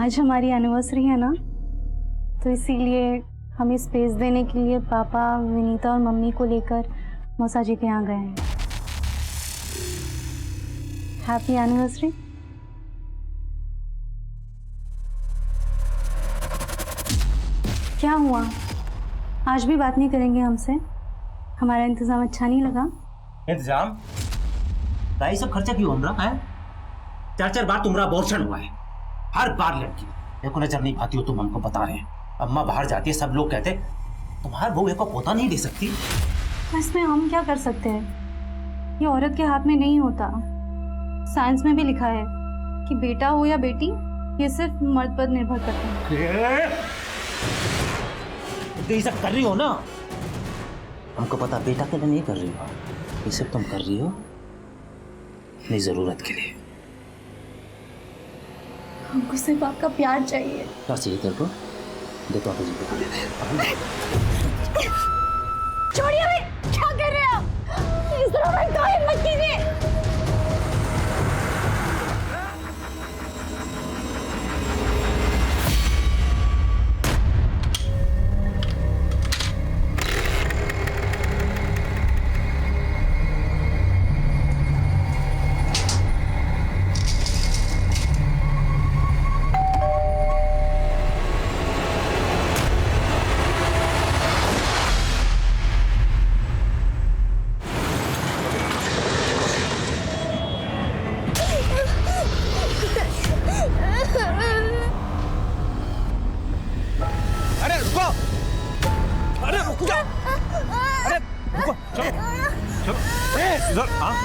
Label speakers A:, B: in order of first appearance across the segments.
A: आज हमारी एनिवर्सरी है ना, तो इसीलिए हमें स्पेस देने के लिए पापा विनीता और मम्मी को लेकर मौसा जी के यहाँ गए हैं। Happy anniversary. क्या हुआ, आज भी बात नहीं करेंगे हमसे? हमारा इंतजाम अच्छा नहीं लगा?
B: इंतजाम? भाई सब खर्चा क्यों हो रहा है? 4 बार तुम्हारा अबॉर्शन हुआ है। हर बार लड़की देखो नजर नहीं पाती हो, तुम हमको बता रहे हैं। अम्मा बाहर जाती है, सब लोग कहते तुम्हारी बहू को पोता नहीं दे सकती।
A: इसमें हम क्या कर सकते हैं? ये औरत के हाथ में नहीं होता। साइंस में भी लिखा है कि बेटा हो या बेटी, ये सिर्फ मर्द पर निर्भर करता है।
B: तो ये सब कर रही हो ना, हमको पता बेटा के लिए नहीं कर रही हो, ये सब तुम कर रही हो अपनी जरूरत के लिए।
A: हमको सिर्फ आपका प्यार चाहिए।
B: क्या चाहिए तेरे को? देखो आप जी को ले दे।
A: छोड़िए भाई, क्या कर रहे हैं आप? इस तरह भाई तो हिम्मत कीजिए।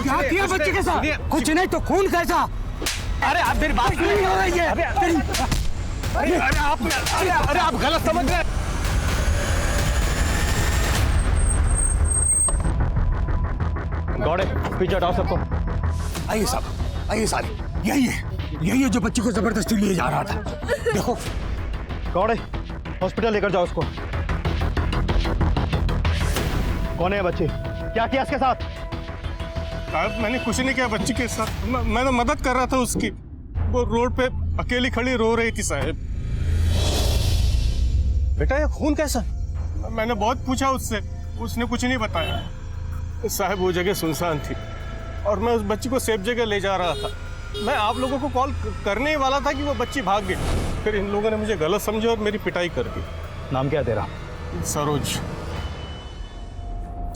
C: क्या किया बच्चे के साथ? कुछ नहीं तो खून कैसा?
D: अरे आप मेरी बात
C: नहीं हो रही है।
D: अरे आप गलत समझ रहे हैं। गौड़े पीछे हटाओ सबको।
C: आइए साहब, आइए साहब, यही है जो बच्ची को जबरदस्ती लिए जा रहा था। देखो
D: गौड़े हॉस्पिटल लेकर जाओ उसको। कौन है बच्ची? क्या किया इसके साथ?
E: साहब मैंने कुछ नहीं किया बच्ची के साथ, मैं तो मदद कर रहा था उसकी। वो रोड पे अकेली खड़ी रो रही थी साहब। बेटा ये खून कैसा? मैंने बहुत पूछा उससे, उसने कुछ नहीं बताया साहब। वो जगह सुनसान थी और मैं उस बच्ची को सेफ जगह ले जा रहा था। मैं आप लोगों को कॉल करने ही वाला था कि वो बच्ची भाग गई। फिर इन लोगों ने मुझे गलत समझा और मेरी पिटाई कर दी।
D: नाम क्या है तेरा?
E: सरोज।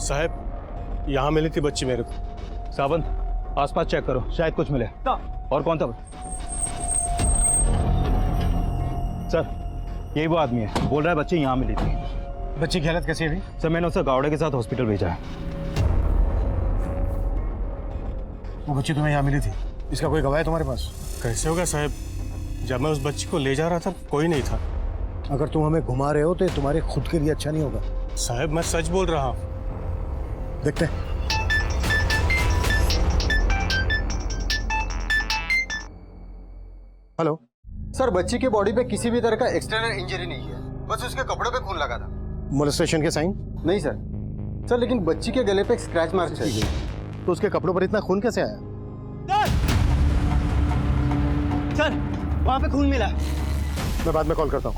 E: साहब यहाँ मिली थी बच्ची मेरे को।
D: सावंत आसपास चेक करो, शायद कुछ मिले। और कौन था? सर यही वो आदमी है, बोल रहा है बच्ची यहाँ मिली थी।
C: बच्ची की हालत कैसी है अभी?
D: सर मैंने उसे गावड़े के साथ हॉस्पिटल भेजा है।
C: वो बच्ची तुम्हें यहाँ मिली थी, इसका कोई गवाह है तुम्हारे पास?
E: कैसे होगा साहब, जब मैं उस बच्ची को ले जा रहा था कोई नहीं था।
C: अगर तुम हमें घुमा रहे हो तो ये तुम्हारे खुद के लिए अच्छा नहीं होगा।
E: साहब मैं सच बोल रहा हूँ।
C: देखते हैं। हेलो
F: सर, बच्ची के बॉडी पे किसी भी तरह का एक्सटर्नल इंजरी नहीं है, बस उसके कपड़ों पे खून लगा था।
C: मोलेस्टेशन के साइन?
F: नहीं सर, लेकिन बच्ची के गले पे एक स्क्रैच मार्क है।
C: तो उसके कपड़ों पर इतना खून कैसे आया?
D: सर वहां पे खून मिला।
C: मैं बाद में कॉल करता हूँ।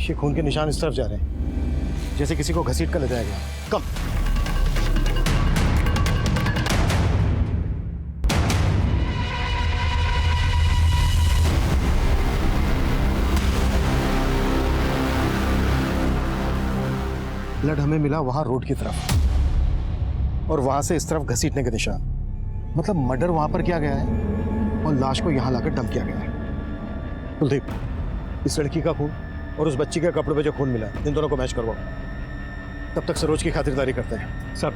C: ये खून के निशान इस तरफ जा रहे हैं, जैसे किसी को घसीट कर ले जाया गया। कम। ब्लड हमें मिला वहां रोड की तरफ, और वहां से इस तरफ घसीटने के निशान। मतलब मर्डर वहां पर किया गया है और लाश को यहां लाकर डंप किया गया है। कुलदीप, इस लड़की का खून और उस बच्ची के कपड़े पे जो खून मिला है, इन दोनों को मैच करवाओ। तब तक सरोज की खातिरदारी करते हैं।
D: सर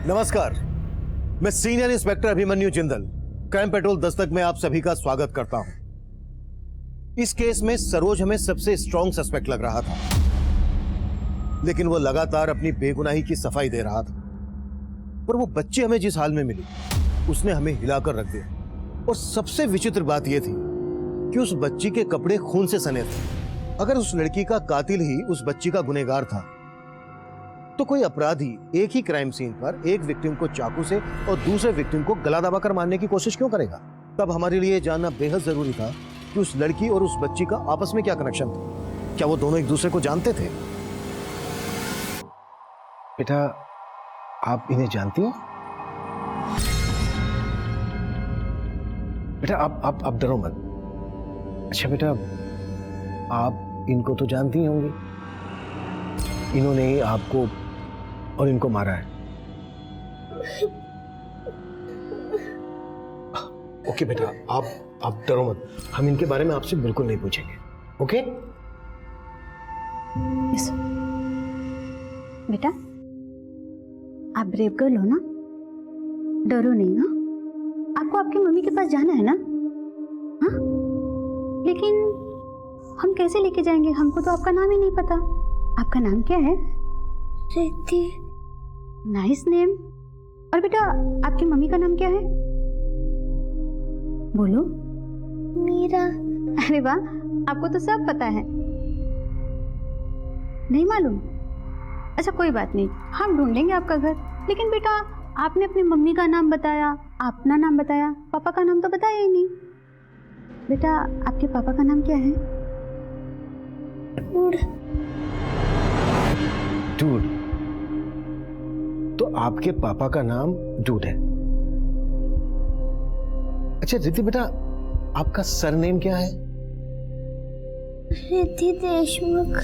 C: नमस्कार, मैं senior inspector Abhimanyu Jindal, crime petrol Dastak में आप सभी का स्वागत करता हूं। इस केस में सरोज हमें सबसे स्ट्रॉन्ग सस्पेक्ट लग रहा था, लेकिन वो लगातार अपनी बेगुनाही की सफाई दे रहा था। पर वो बच्ची हमें जिस हाल में मिली, उसने हमें हिलाकर रख दिया। और सबसे विचित्र बात यह थी कि उस बच्ची के कपड़े खून से सने थे। अगर उस लड़की का कातिल ही उस बच्ची का गुनहगार था, तो कोई अपराधी एक ही क्राइम सीन पर एक विक्टिम को चाकू से और दूसरे विक्टिम को गला दबाकर मारने की कोशिश क्यों करेगा? तब हमारे लिए जानना बेहद जरूरी था कि उस लड़की और उस बच्ची का आपस में क्या कनेक्शन था। क्या वो दोनों एक दूसरे को जानते थे?
G: बेटा, आप इन्हें जानती हो? बेटा, आप डरो मत। अच्छा बेटा, आप इनको तो जानती ही होंगी। इन्होंने ही आपको और इनको मारा है। ओके बेटा, आप डरो मत। हम इनके बारे में आपसे बिल्कुल नहीं पूछेंगे। ओके?
A: यस। बेटा, आप ब्रेव गर्ल हो ना, डरो नहीं। हाँ, आपको आपकी मम्मी के पास जाना है ना? हाँ, लेकिन हम कैसे लेके जाएंगे? हमको तो आपका नाम ही नहीं पता। आपका नाम क्या है? रिद्धि। Nice name. और बेटा, आपकी मम्मी का नाम क्या है? बोलो। मीरा। अरे वाह, आपको तो सब पता है। नहीं मालूम? अच्छा कोई बात नहीं, हम ढूंढ लेंगे आपका घर। लेकिन बेटा, आपने अपनी मम्मी का नाम बताया, अपना नाम बताया, पापा का नाम तो बताया ही नहीं। बेटा, आपके पापा का नाम क्या है?
G: डूड। तो आपके पापा का नाम डूड है। अच्छा रिद्धि बेटा, आपका सरनेम क्या है?
A: Riddhi Deshmukh.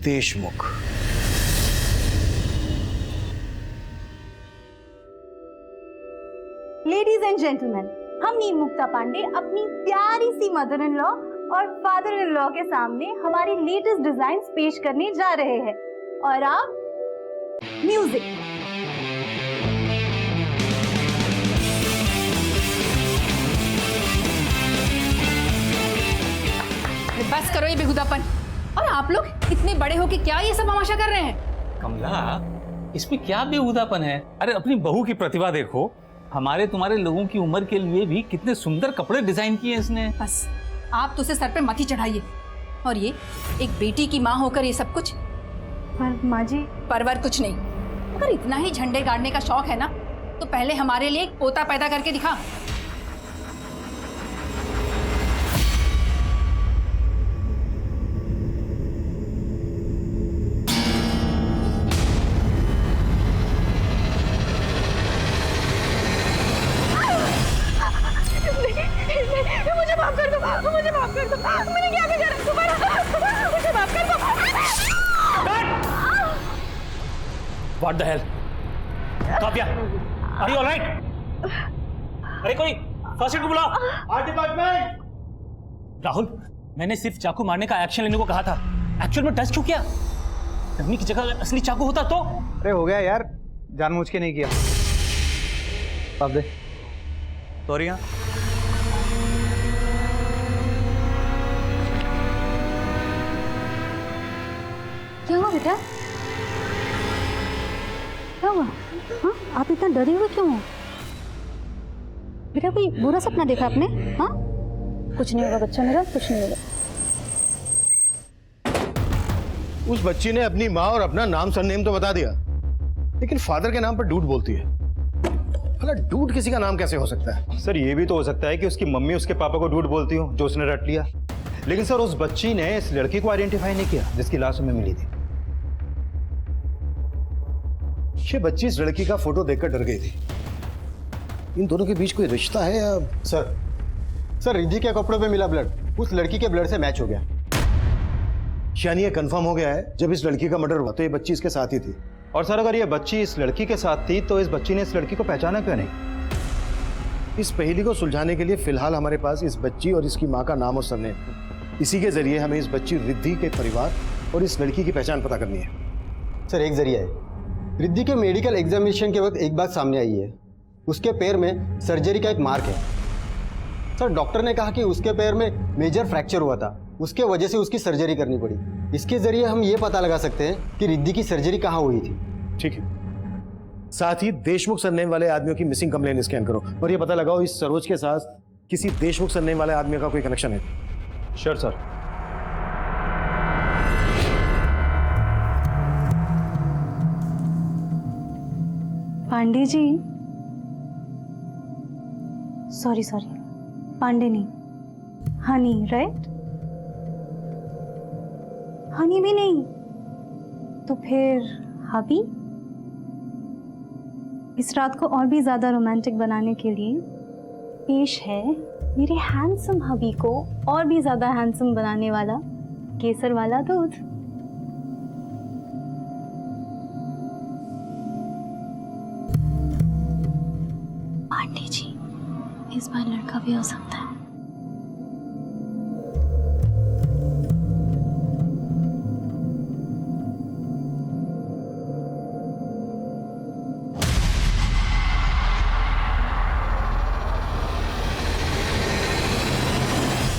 G: Deshmukh.
A: Ladies and gentleman, हम नील मुक्ता पांडे अपनी प्यारी सी मदर इन लॉ और फादर इन लॉ के सामने हमारी लेटेस्ट डिजाइन्स पेश करने जा रहे हैं। और आप म्यूजिक।
H: बस करो ये बेहुदापन। और आप लोग इतने बड़े हो कि क्या ये सब तमाशा कर रहे हैं?
I: कमला, इसमें क्या बेहुदापन है? अरे अपनी बहू की प्रतिभा देखो। हमारे तुम्हारे लोगों की उम्र के लिए भी कितने सुंदर कपड़े डिजाइन किए इसने।
H: बस आप तो उसे सर पे मत ही चढ़ाइए। और ये एक बेटी की माँ होकर ये सब कुछ?
A: पर माँ जी।
H: परवर कुछ नहीं। अगर इतना ही झंडे गाड़ने का शौक है ना, तो पहले हमारे लिए एक पोता पैदा करके दिखा। मुझे माफ कर दो, मुझे माफ कर दो। मैंने क्या किया? मुझे माफ कर दो।
B: What the hell? Kavya, are you all right? अरे कोई फर्स्ट एड को बुलाओ। डिपार्टमेंट। राहुल, मैंने सिर्फ चाकू मारने का एक्शन लेने को कहा था। एक्चुअल में टच क्यों किया? डमी की जगह अगर असली चाकू होता तो?
D: अरे हो गया यार, जानबूझ के नहीं किया। अब दे। सॉरी। हाँ,
A: क्या हुआ बेटा? क्या हुआ? हाँ, आप इतना डरे हुए क्यों हो? बेटा, कोई बुरा सपना देखा आपने? हाँ, कुछ नहीं होगा बच्चा मेरा, कुछ नहीं होगा।
C: उस बच्ची ने अपनी माँ और अपना नाम सरनेम तो बता दिया, लेकिन फादर के नाम पर डूड बोलती है। भला डूड किसी का नाम कैसे हो सकता है?
D: सर ये भी तो हो सकता है कि उसकी मम्मी उसके पापा को डूड बोलती हो, जो उसने रट लिया। लेकिन सर उस बच्ची ने इस लड़की को आइडेंटिफाई नहीं किया जिसकी लाश हमें मिली थी।
C: ये बच्ची इस लड़की का फोटो देखकर डर गई थी। इन दोनों के बीच कोई रिश्ता है या?
F: सर रिद्धि के कपड़ों पे मिला ब्लड उस लड़की के ब्लड से मैच हो गया।
C: यानी ये कंफर्म हो गया है जब इस लड़की का मर्डर हुआ तो ये बच्ची इसके साथ ही थी।
D: और सर अगर ये बच्ची इस लड़की के साथ थी तो इस बच्ची ने इस लड़की को पहचाना क्यों नहीं?
C: इस पहेली को सुलझाने के लिए फिलहाल हमारे पास इस बच्ची और इसकी माँ का नाम और सरनेम है। इसी के जरिए हमें इस बच्ची रिद्धि के परिवार और इस लड़की की पहचान पता करनी है।
F: सर एक जरिया है। रिद्धि के मेडिकल एग्जामिनेशन के वक्त एक बात सामने आई है, उसके पैर में सर्जरी का एक मार्क है। सर डॉक्टर ने कहा कि उसके पैर में मेजर फ्रैक्चर हुआ था, उसके वजह से उसकी सर्जरी करनी पड़ी। इसके जरिए हम ये पता लगा सकते हैं कि रिद्धि की सर्जरी कहाँ हुई थी।
C: ठीक है, साथ ही देशमुख सरनेम वाले आदमियों की मिसिंग कंप्लेन स्कैन करो और ये पता लगाओ इस सरोज के साथ किसी देशमुख सरनेम वाले आदमी का कोई कनेक्शन है।
D: Sure sir.
A: Pandey ji, sorry Pandey नहीं, हनी, राइट? हनी भी नहीं तो फिर हबी? इस रात को और भी ज्यादा रोमांटिक बनाने के लिए पेश है मेरे हैंडसम हबी को और भी ज्यादा हैंडसम बनाने वाला केसर वाला दूध। पांडे जी, इस बार लड़का भी हो सकता है।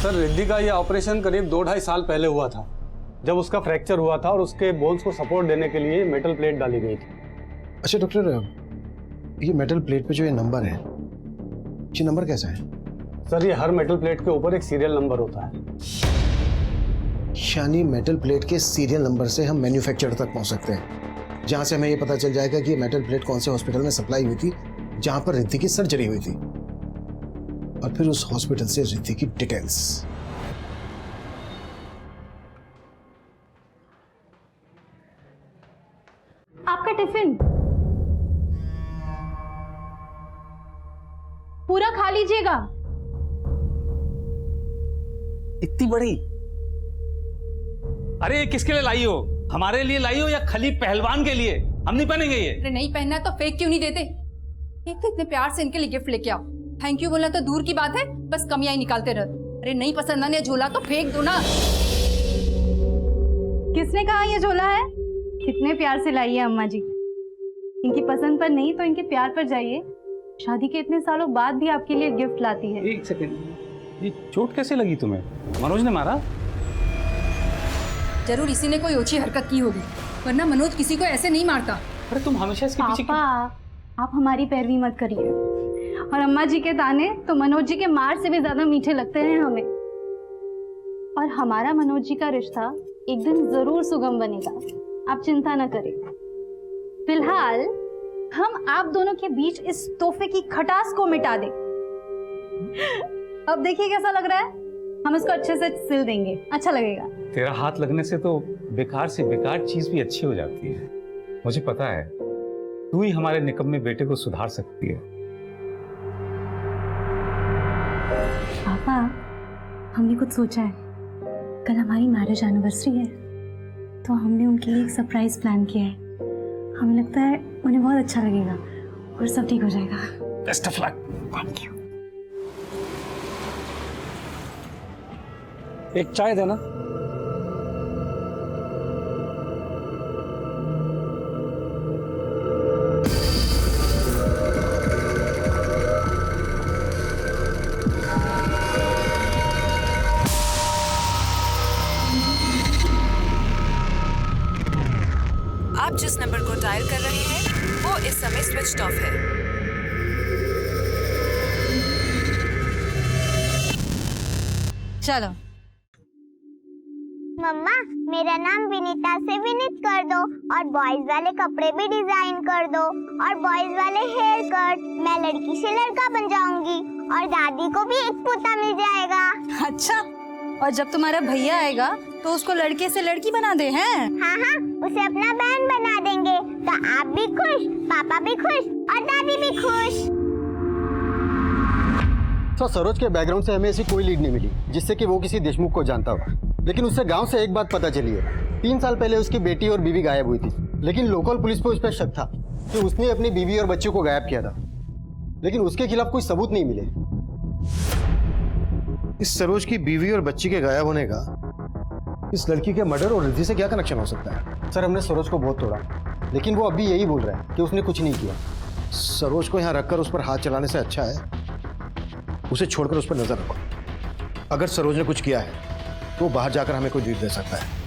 J: सर, रिद्धि का ये ऑपरेशन करीब 2-2.5 साल पहले हुआ था, जब उसका फ्रैक्चर हुआ था और उसके बोन्स को सपोर्ट देने के लिए मेटल प्लेट डाली गई थी।
G: अच्छा डॉक्टर, ये मेटल प्लेट पे जो ये नंबर है, ये नंबर कैसा है?
J: सर, ये हर मेटल प्लेट के ऊपर एक सीरियल नंबर होता है।
G: यानी मेटल प्लेट के सीरियल नंबर से हम मैन्युफैक्चरर तक पहुंच सकते हैं, जहां से हमें ये पता चल जाएगा कि ये मेटल प्लेट कौन से हॉस्पिटल में सप्लाई हुई थी, जहां पर रिद्धि की सर्जरी हुई थी, और फिर उस हॉस्पिटल से रिद्धि की डिटेल्स।
A: आपका टिफिन पूरा खा लीजिएगा।
I: इतनी बड़ी? अरे ये किसके लिए लाई हो? हमारे लिए लाई हो या खली पहलवान के लिए? हम नहीं पहनेंगे ये।
H: अरे नहीं पहनना है तो फेंक क्यों नहीं देते? एक तो इतने प्यार से इनके लिए गिफ्ट लेके आओ, थैंक यू बोलना तो दूर की बात है, बस कमियां ही निकालते रहो। अरे नहीं पसंद आने झोला तो फेंक दो ना।
A: किसने कहा ये झोला है? कितने प्यार से लाई है अम्मा जी। इनकी पसंद पर नहीं तो इनके प्यार पर जाइए। शादी के इतने सालों बाद भी आपके लिए गिफ्ट लाती है।
I: एक सेकंड, ये चोट कैसे लगी तुम्हें? मनोज ने मारा?
H: जरूर इसी ने कोई ओछी हरकत की होगी, वरना मनोज किसी को ऐसे नहीं मारता।
I: अरे तुम हमेशा इसके पीछे
A: पापा, आप हमारी पैरवी मत करिए। और अम्मा जी के ताने तो मनोज जी के मार से भी ज्यादा मीठे लगते हैं हमें। और हमारा मनोज जी का रिश्ता एक दिन जरूर सुगम बनेगा, आप चिंता न करें। फिलहाल हम आप दोनों के बीच इस तोहफे की खटास को मिटा दें। अब देखिए कैसा लग रहा है, हम इसको अच्छे से सिल देंगे, अच्छा लगेगा।
I: तेरा हाथ लगने से तो बेकार से बेकार चीज भी अच्छी हो जाती है। मुझे पता है तू ही हमारे निकम्मे बेटे को सुधार सकती है।
A: पापा, हमने कुछ सोचा है। कल हमारी मैरिज एनिवर्सरी है, तो हमने उनके लिए एक सरप्राइज प्लान किया है। हमें लगता है उन्हें बहुत अच्छा लगेगा और सब ठीक हो जाएगा।
I: Best of luck.
A: Thank you.
J: एक चाय देना।
K: आप जिस नंबर को डायल कर रहे हैं वो इस समय स्विच्ड ऑफ है।
H: चलो।
L: मम्मा, मेरा नाम विनीता से विनीत कर दो, और बॉयज वाले कपड़े भी डिजाइन कर दो, और बॉयज वाले हेयर कट। मैं लड़की से लड़का बन जाऊंगी, और दादी को भी एक पोता मिल जाएगा।
A: अच्छा, और जब तुम्हारा भैया आएगा तो उसको लड़के से लड़की बना दे हैं?
L: हाँ हाँ, उसे अपना बहन बना देंगे, तो आप भी खुश, पापा भी खुश, और दादी भी खुश।
F: तो सरोज के बैकग्राउंड से हमें ऐसी कोई लीड नहीं मिली जिससे कि वो किसी देशमुख को जानता हो। लेकिन उससे गांव से एक बात पता चली है, 3 साल पहले उसकी बेटी और बीवी गायब हुई थी। लेकिन लोकल पुलिस को उस पर शक था कि उसने अपनी बीवी और बच्चों को गायब किया था, लेकिन उसके खिलाफ कोई सबूत नहीं मिले।
C: इस सरोज की बीवी और बच्ची के गायब होने का इस लड़की के मर्डर और रिद्धि से क्या कनेक्शन हो सकता है?
F: सर, हमने सरोज को बहुत तोड़ा, लेकिन वो अभी यही बोल रहा है कि उसने कुछ नहीं किया।
C: सरोज को यहाँ रखकर उस पर हाथ चलाने से अच्छा है उसे छोड़कर उस पर नजर रखो। अगर सरोज ने कुछ किया है तो वो बाहर जाकर हमें कोई लीड दे सकता है।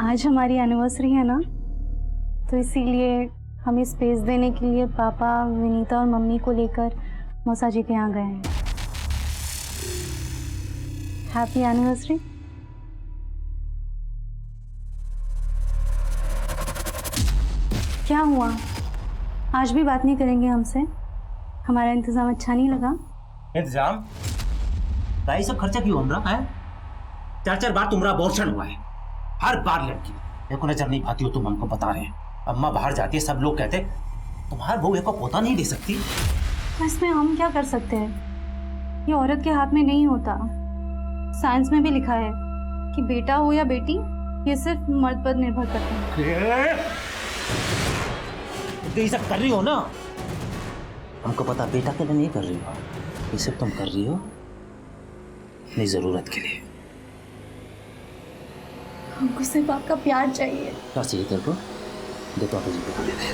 M: आज हमारी एनिवर्सरी है ना, तो इसीलिए हमें स्पेस देने के लिए पापा, विनीता और मम्मी को लेकर मौसा जी के यहाँ गए हैं। Happy anniversary. क्या हुआ, आज भी बात नहीं करेंगे हमसे? हमारा इंतजाम अच्छा नहीं लगा?
B: इंतजाम? भाई सब खर्चा क्यों हो रहा है? 4 बार तुम्हारा अबॉर्शन हुआ है। हर बार लड़की देखो नजर नहीं पाती हो, तुम हमको बता रहे हैं। अम्मा बाहर जाती है, सब लोग कहते तुम्हारी बहू को पोता नहीं दे सकती।
M: इसमें हम क्या कर सकते हैं? ये औरत के हाथ में नहीं होता। साइंस में भी लिखा है कि बेटा हो या बेटी, ये सिर्फ मर्द पर निर्भर करता है।
B: तो ये सब कर रही हो ना, हमको पता बेटा के लिए नहीं कर रही हो, ये सब तुम कर रही हो अपनी जरूरत के लिए।
M: हमको सिर्फ आपका प्यार चाहिए।
B: क्या चाहिए तेरे को? देखो आप जी को ले दे।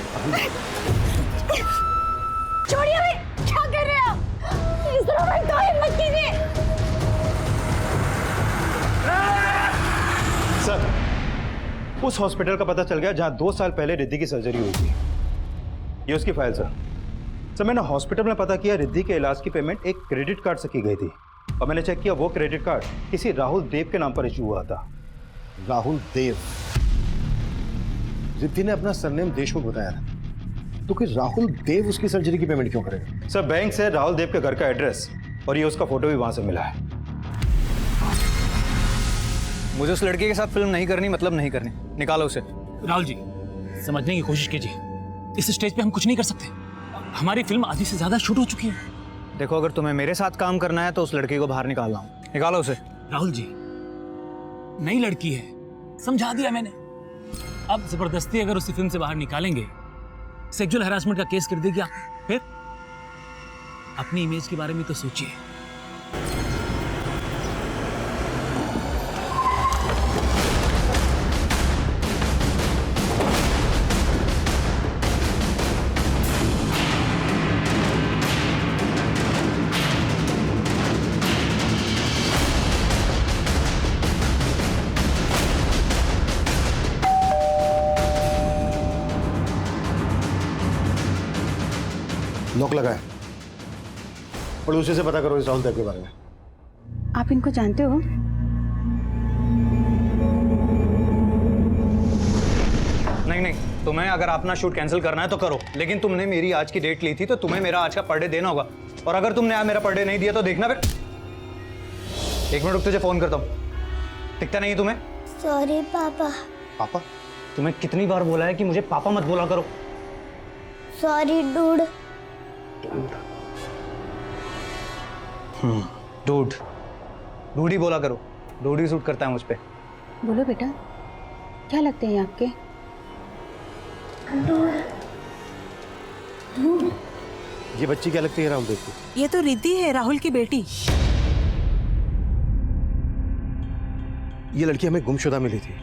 M: छोड़िए भाई, क्या कर रहे हो? इस तरह भाई तो हिम्मत कीजिए।
D: सर, उस हॉस्पिटल का पता चल गया जहां 2 साल पहले रिद्धि की सर्जरी हुई थी। ये उसकी फाइल सर। सर मैंने हॉस्पिटल में पता किया, रिद्धि के इलाज की पेमेंट एक क्रेडिट कार्ड से की गई थी, और मैंने चेक किया वो क्रेडिट कार्ड किसी राहुल देव के नाम पर इशू हुआ था।
C: राहुल देव? रिद्धि ने अपना सरनेम देशमुख बताया था, तो कि राहुल देव उसकी सर्जरी की पेमेंट क्यों करेगा?
D: सर बैंक से राहुल देव के घर का एड्रेस और ये उसका फोटो भी वहां से मिला है।
J: मुझे उस लड़के के साथ फिल्म नहीं करनी, मतलब नहीं करनी। निकालो उसे।
I: राहुल जी, समझने की कोशिश कीजिए। इस स्टेज पे हम कुछ नहीं कर सकते। हमारी फिल्म आधी से ज्यादा शूट हो चुकी है।
J: देखो, अगर तुम्हें मेरे साथ काम करना है तो उस लड़के को बाहर निकालना हूँ। निकालो उसे।
I: राहुल जी, नई लड़की है, समझा दिया मैंने। अब जबरदस्ती अगर उसी फिल्म से बाहर निकालेंगे, सेक्सुअल हरासमेंट का केस कर देगी आप, फिर अपनी इमेज के बारे में तो सोचिए।
C: लॉक लगाए। पड़ोसी से पता करो इस राहुल देव के बारे में।
A: आप इनको जानते हो?
J: नहीं, तुम्हें अगर अपना शूट कैंसिल करना है तो करो, लेकिन तुमने मेरी आज की डेट ली थी तो तुम्हें मेरा आज का पर डे देना होगा, और अगर तुमने आज मेरा पर डे नहीं दिया तो देखना फिर। 1 मिनट रुक, तुझे फोन करता हूँ। दिखता नहीं तुम्हें?
L: सॉरी पापा।
J: पापा? तुम्हें कितनी बार बोला है कि मुझे पापा मत बोला करो।
L: Sorry dude.
J: डूड ही बोला करो, डूड ही सूट करता है मुझ पे।
A: बोलो बेटा, क्या लगते हैं आपके?
C: ये बच्ची क्या लगती है राहुल देव की?
K: ये तो रिद्धि है, राहुल की बेटी।
C: ये लड़की हमें गुमशुदा मिली थी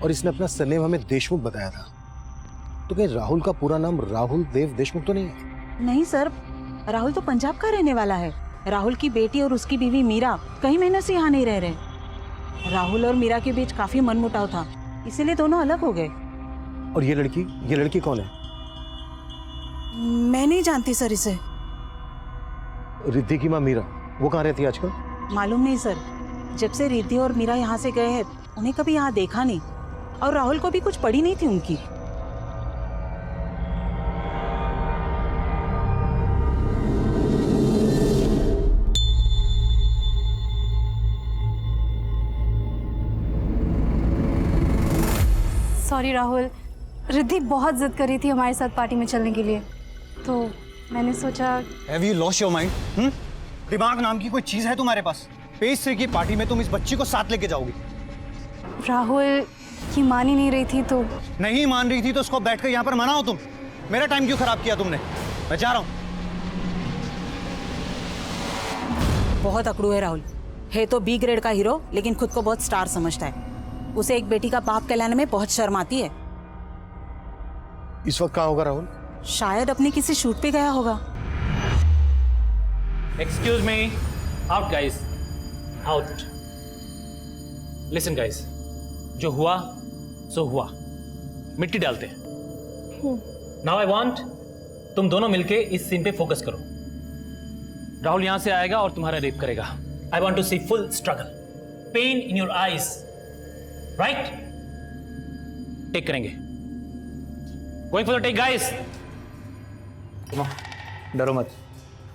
C: और इसने अपना सरनेम हमें देशमुख बताया था, तो क्या राहुल का पूरा नाम राहुल देव देशमुख तो नहीं है?
K: नहीं सर, राहुल तो पंजाब का रहने वाला है। राहुल की बेटी और उसकी बीवी मीरा कई महीनों से यहाँ नहीं रह रहे। राहुल और मीरा के बीच काफी मनमुटाव था, इसीलिए दोनों अलग हो गए।
C: और ये लड़की कौन है?
K: मैं नहीं जानती सर इसे।
C: रिद्धि की माँ मीरा, वो कहाँ रहती है आजकल?
K: मालूम नहीं सर, जब से रिद्धि और मीरा यहाँ से गए हैं उन्हें कभी यहाँ देखा नहीं, और राहुल को भी कुछ पड़ी नहीं थी उनकी।
M: सॉरी राहुल, रिद्धि बहुत जिद कर रही थी हमारे साथ पार्टी में चलने के लिए, तो मैंने सोचा।
J: Have you lost your mind? दिमाग नाम की कोई चीज है तुम्हारे पास? पेश से की पार्टी में तुम इस बच्ची को साथ लेके जाओगी।
M: राहुल की मान ही नहीं रही थी तो।
J: नहीं मान रही थी तो उसको बैठकर यहाँ पर मनाओ तुम। मेरा टाइम क्यों खराब किया तुमने? मैं जा रहा हूँ।
K: बहुत अकड़ू है राहुल, है तो बी ग्रेड का हीरो, लेकिन खुद को बहुत स्टार समझता है। उसे एक बेटी का बाप कहलाने में बहुत शर्म आती है।
C: इस वक्त कहाँ होगा राहुल?
K: शायद अपने किसी शूट पे गया होगा।
I: Excuse me, out guys, out. Listen guys, जो हुआ सो हुआ, मिट्टी डालते हैं। नाउ आई वांट तुम दोनों मिलके इस सीन पे फोकस करो। राहुल यहां से आएगा और तुम्हारा रेप करेगा। I want to see full struggle, pain in your eyes, right? Take करेंगे। Going for the take guys.
J: डरो मत,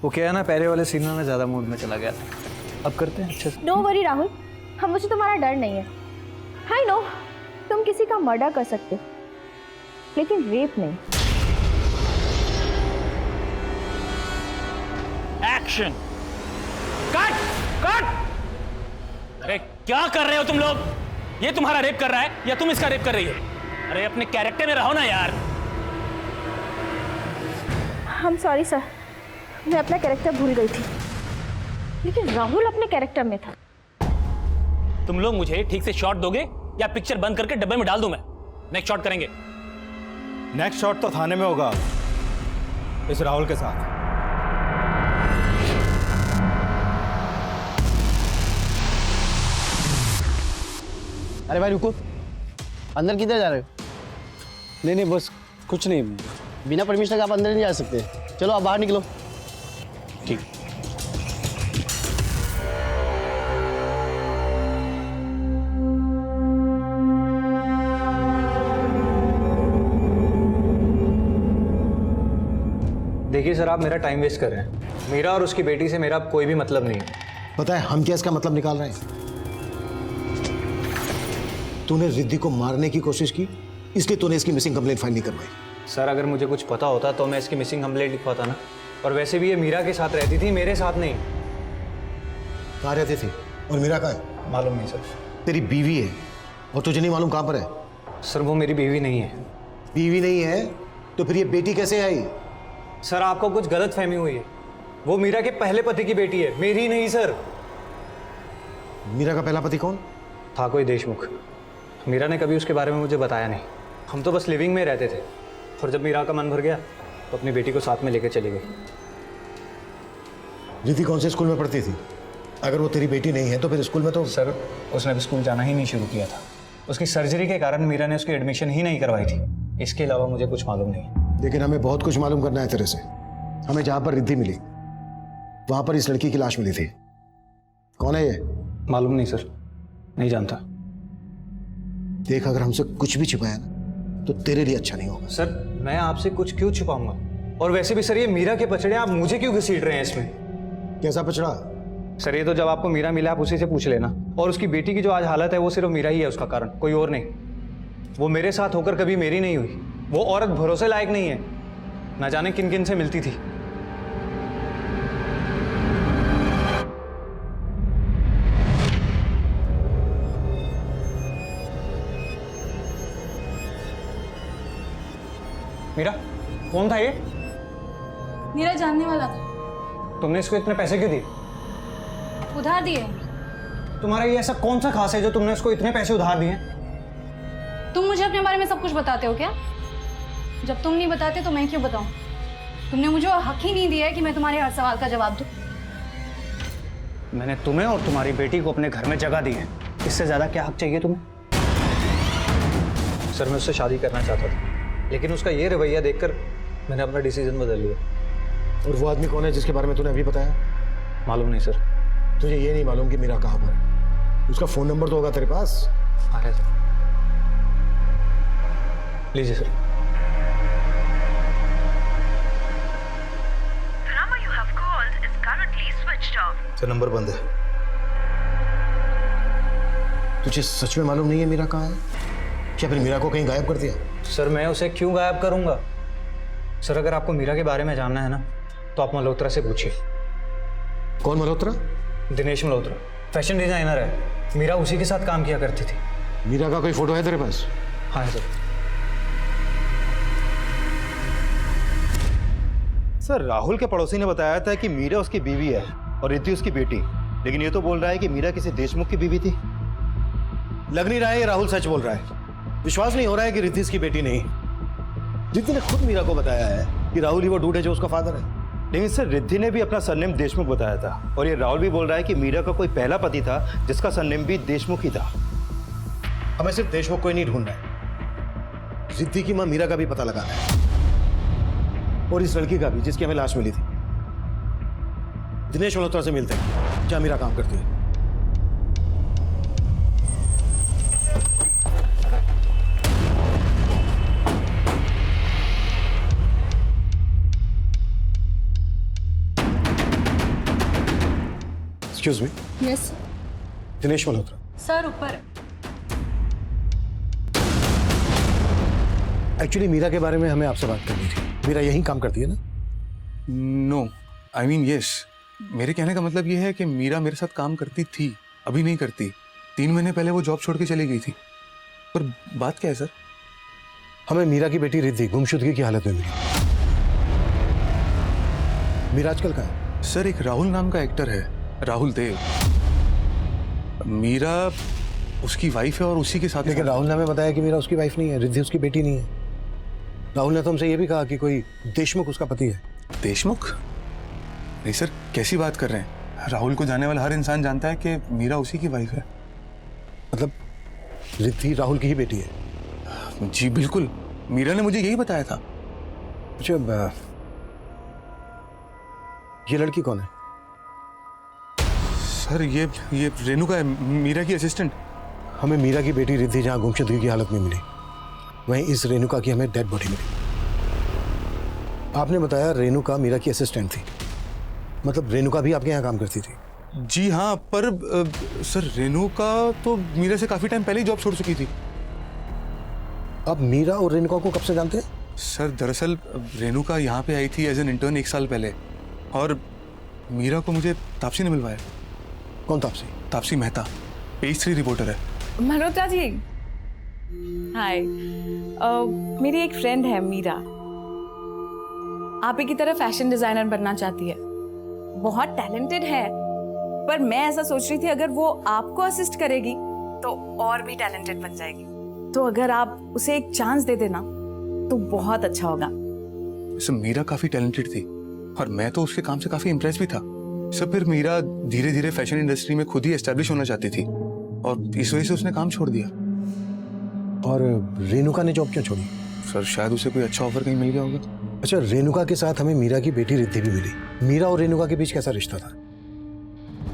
J: वो क्या है ना, पहले वाले सीन में ज्यादा मूड में चला गया था। अब करते हैं अच्छे से।
N: नो वरी राहुल, हम मुझे तुम्हारा डर नहीं है। आई नो तुम किसी का मर्डर कर सकते हो, लेकिन रेप नहीं।
I: Action, cut cut. अरे क्या कर रहे हो तुम लोग? ये तुम्हारा रेप कर रहा है या तुम इसका रेप कर रही हो? अरे अपने कैरेक्टर में रहो ना यार।
N: हम सॉरी सर, मैं अपना कैरेक्टर भूल गई थी, लेकिन राहुल अपने कैरेक्टर में था।
I: तुम लोग मुझे ठीक से शॉट दोगे या पिक्चर बंद करके डब्बे में डाल दूं मैं? नेक्स्ट शॉट करेंगे।
D: नेक्स्ट शॉट तो थाने में होगा इस राहुल के साथ।
F: अरे भाई रुको, अंदर किधर जा रहे हो? नहीं बस कुछ नहीं, बिना परमिशन के आप अंदर नहीं जा सकते। चलो आप बाहर निकलो। ठीक।
J: देखिए सर, आप मेरा टाइम वेस्ट कर रहे हैं। मीरा और उसकी बेटी से मेरा अब कोई भी मतलब नहीं है।
G: पता है हम क्या इसका मतलब निकाल रहे हैं? तूने रिद्धि को मारने की कोशिश की, इसलिए तूने इसकी मिसिंग कंप्लेंट फाइल नहीं करवाई।
J: सर अगर मुझे कुछ पता होता तो मैं इसकी मिसिंग कंप्लेंट लिखवाता ना। और वैसे भी ये मीरा के साथ रहती थी, मेरे साथ नहीं।
G: कहाँ रहते थे और मीरा कहाँ है?
J: मालूम नहीं सर।
G: तेरी बीवी है और तुझे नहीं मालूम कहाँ पर है?
J: सर वो मेरी बीवी नहीं है।
G: बीवी नहीं है तो फिर ये बेटी कैसे आई?
J: सर आपको कुछ गलत फहमी हुई है। वो मीरा के पहले पति की बेटी है, मेरी नहीं सर।
G: मीरा का पहला पति कौन
J: था? कोई देशमुख। मीरा ने कभी उसके बारे में मुझे बताया नहीं। हम तो बस लिविंग में रहते थे, और जब मीरा का मन भर गया तो अपनी बेटी को साथ में लेकर चली गई।
G: रिद्धि कौन से स्कूल में पढ़ती थी? अगर वो तेरी बेटी नहीं है तो फिर स्कूल में तो...
J: सर उसने भी स्कूल जाना ही नहीं शुरू किया था। उसकी सर्जरी के कारण मीरा ने उसकी एडमिशन ही नहीं करवाई थी। इसके अलावा मुझे कुछ मालूम नहीं।
G: लेकिन हमें बहुत कुछ मालूम करना है तेरे से। हमें जहां पर रिद्धि मिली वहां पर इस लड़की की लाश मिली थी। कौन है ये?
J: मालूम नहीं सर, नहीं जानता।
G: देख, अगर हमसे कुछ भी छिपाया ना तो तेरे लिए अच्छा नहीं होगा।
J: सर मैं आपसे कुछ क्यों छुपाऊंगा? और वैसे भी सर ये मीरा के पचड़े आप मुझे क्यों घसीट रहे हैं इसमें?
G: कैसा पचड़ा?
J: सर ये तो जब आपको मीरा मिला आप उसी से पूछ लेना। और उसकी बेटी की जो आज हालत है वो सिर्फ मीरा ही है उसका कारण, कोई और नहीं। वो मेरे साथ होकर कभी मेरी नहीं हुई। वो औरत भरोसे लायक नहीं है, ना जाने किन किन से मिलती थी। मीरा कौन था ये?
M: मेरा जानने वाला था।
J: तुमने इसको इतने पैसे क्यों दिए?
M: उधार दिए।
J: तुम्हारा ये ऐसा कौन सा खास है जो तुमने इसको इतने पैसे उधार दिए?
M: तुम मुझे अपने बारे में सब कुछ बताते हो क्या? जब तुम नहीं बताते तो मैं क्यों बताऊं? तुमने मुझे हक ही नहीं दिया है कि मैं तुम्हारे हर सवाल का जवाब दूं।
J: मैंने तुम्हें और तुम्हारी बेटी को अपने घर में जगह दी है, इससे ज्यादा क्या हक चाहिए तुम्हें? सर मैं उससे शादी करना चाहता था, लेकिन उसका ये रवैया देखकर मैंने अपना डिसीजन बदल लिया।
G: और वो आदमी कौन है जिसके बारे में तूने अभी बताया?
J: मालूम नहीं सर।
G: तुझे ये नहीं मालूम कि मीरा कहाँ पर है? उसका फोन नंबर तो होगा तेरे पास?
J: हाँ है सर। लीजिए सर।
G: सर नंबर बंद है। तुझे सच में मालूम नहीं है मीरा कहाँ है? क्या फिर मीरा को कहीं गायब कर दिया?
J: सर मैं उसे क्यों गायब करूंगा? सर अगर आपको मीरा के बारे में जानना है ना तो आप मल्होत्रा से पूछिए।
G: कौन मल्होत्रा?
J: दिनेश मल्होत्रा, फैशन डिजाइनर है। मीरा उसी के साथ काम किया करती थी।
G: मीरा का कोई फोटो है तेरे पास?
J: हाँ है सर।
D: सर राहुल के पड़ोसी ने बताया था कि मीरा उसकी बीवी है और रिद्धि उसकी बेटी, लेकिन ये तो बोल रहा है कि मीरा किसी देशमुख की बीवी थी।
C: लग नहीं रहा है ये राहुल सच बोल रहा है। विश्वास नहीं हो रहा है कि रिद्धि इसकी बेटी नहीं। रिद्धि ने खुद मीरा को बताया है कि राहुल ही वो डूड है जो उसका फादर है।
D: लेकिन सर रिद्धि ने भी अपना सरनेम देशमुख बताया था, और ये राहुल भी बोल रहा है कि मीरा का कोई पहला पति था जिसका सरनेम भी देशमुख ही था।
C: हमें सिर्फ देशमुख को ही नहीं ढूंढना है, रिद्धि की मां मीरा का भी पता लगाना है, और इस लड़की का भी जिसकी हमें लाश मिली थी। दिनेश मल्होत्रा से मिलते हैं, जहां मीरा काम करती है। Excuse me.
H: Yes
C: Dinesh Malhotra.
H: Sir, ऊपर।
C: एक्चुअली मीरा के बारे में हमें आपसे बात करनी थी। मीरा यहीं काम करती है ना?
O: No, I mean yes. मेरे कहने का मतलब ये है कि मीरा मेरे साथ काम करती थी, अभी नहीं करती। 3 महीने पहले वो जॉब छोड़ के चली गई थी। पर बात क्या है सर?
C: हमें मीरा की बेटी रिद्धि गुमशुदगी की हालत में मिली। मीरा आजकल कहाँ है?
O: सर, एक राहुल नाम का एक्टर है, राहुल देव। मीरा उसकी वाइफ है और उसी के साथ।
C: लेकिन राहुल ने हमें बताया कि मीरा उसकी वाइफ नहीं है, रिद्धि उसकी बेटी नहीं है। राहुल ने तो हमसे ये भी कहा कि कोई देशमुख उसका पति है।
O: देशमुख? नहीं सर, कैसी बात कर रहे हैं? राहुल को जाने वाला हर इंसान जानता है कि मीरा उसी की वाइफ है।
C: मतलब रिद्धि राहुल की ही बेटी है?
O: जी बिल्कुल, मीरा ने मुझे यही बताया था।
C: अच्छा, ये लड़की कौन है?
O: सर, ये रेणुका है, मीरा की असिस्टेंट।
C: हमें मीरा की बेटी रिद्धि जहां गुमशुदगी की हालत में मिली, वहीं इस रेणुका की हमें डेड बॉडी मिली। आपने बताया रेणुका मीरा की असिस्टेंट थी, मतलब रेणुका भी आपके यहाँ काम करती थी?
O: जी हाँ, पर सर रेणुका तो मीरा से काफी टाइम पहले ही जॉब छोड़ चुकी थी।
C: आप मीरा और रेणुका को कब से जानते हैं?
O: सर दरअसल रेणुका यहाँ पे आई थी एज एन इंटर्न 1 साल पहले, और मीरा को मुझे तापसी ने मिलवाया।
C: कौन तापसी?
O: तापसी मेहता, पेज 3 रिपोर्टर है।
K: मल्होत्रा जी, हाय। मेरी एक फ्रेंड है मीरा, आप ही की तरह फैशन डिजाइनर बनना चाहती है। बहुत टैलेंटेड है, पर मैं ऐसा सोच रही थी अगर वो आपको असिस्ट करेगी तो और भी टैलेंटेड बन जाएगी। तो अगर आप उसे एक चांस दे देना तो बहुत अच्छा होगा।
O: सर मीरा काफी टैलेंटेड थी और मैं तो उसके काम से काफी इम्प्रेस भी था। सर फिर मीरा धीरे धीरे फैशन इंडस्ट्री में खुद ही एस्टेब्लिश होना चाहती थी और इस वजह से उसने काम छोड़ दिया।
C: और रेणुका ने जॉब क्यों छोड़ी?
O: सर शायद उसे कोई अच्छा ऑफर कहीं मिल गया होगा।
C: अच्छा, रेणुका के साथ हमें मीरा की बेटी रिद्धि भी मिली। मीरा और रेणुका के बीच कैसा रिश्ता था?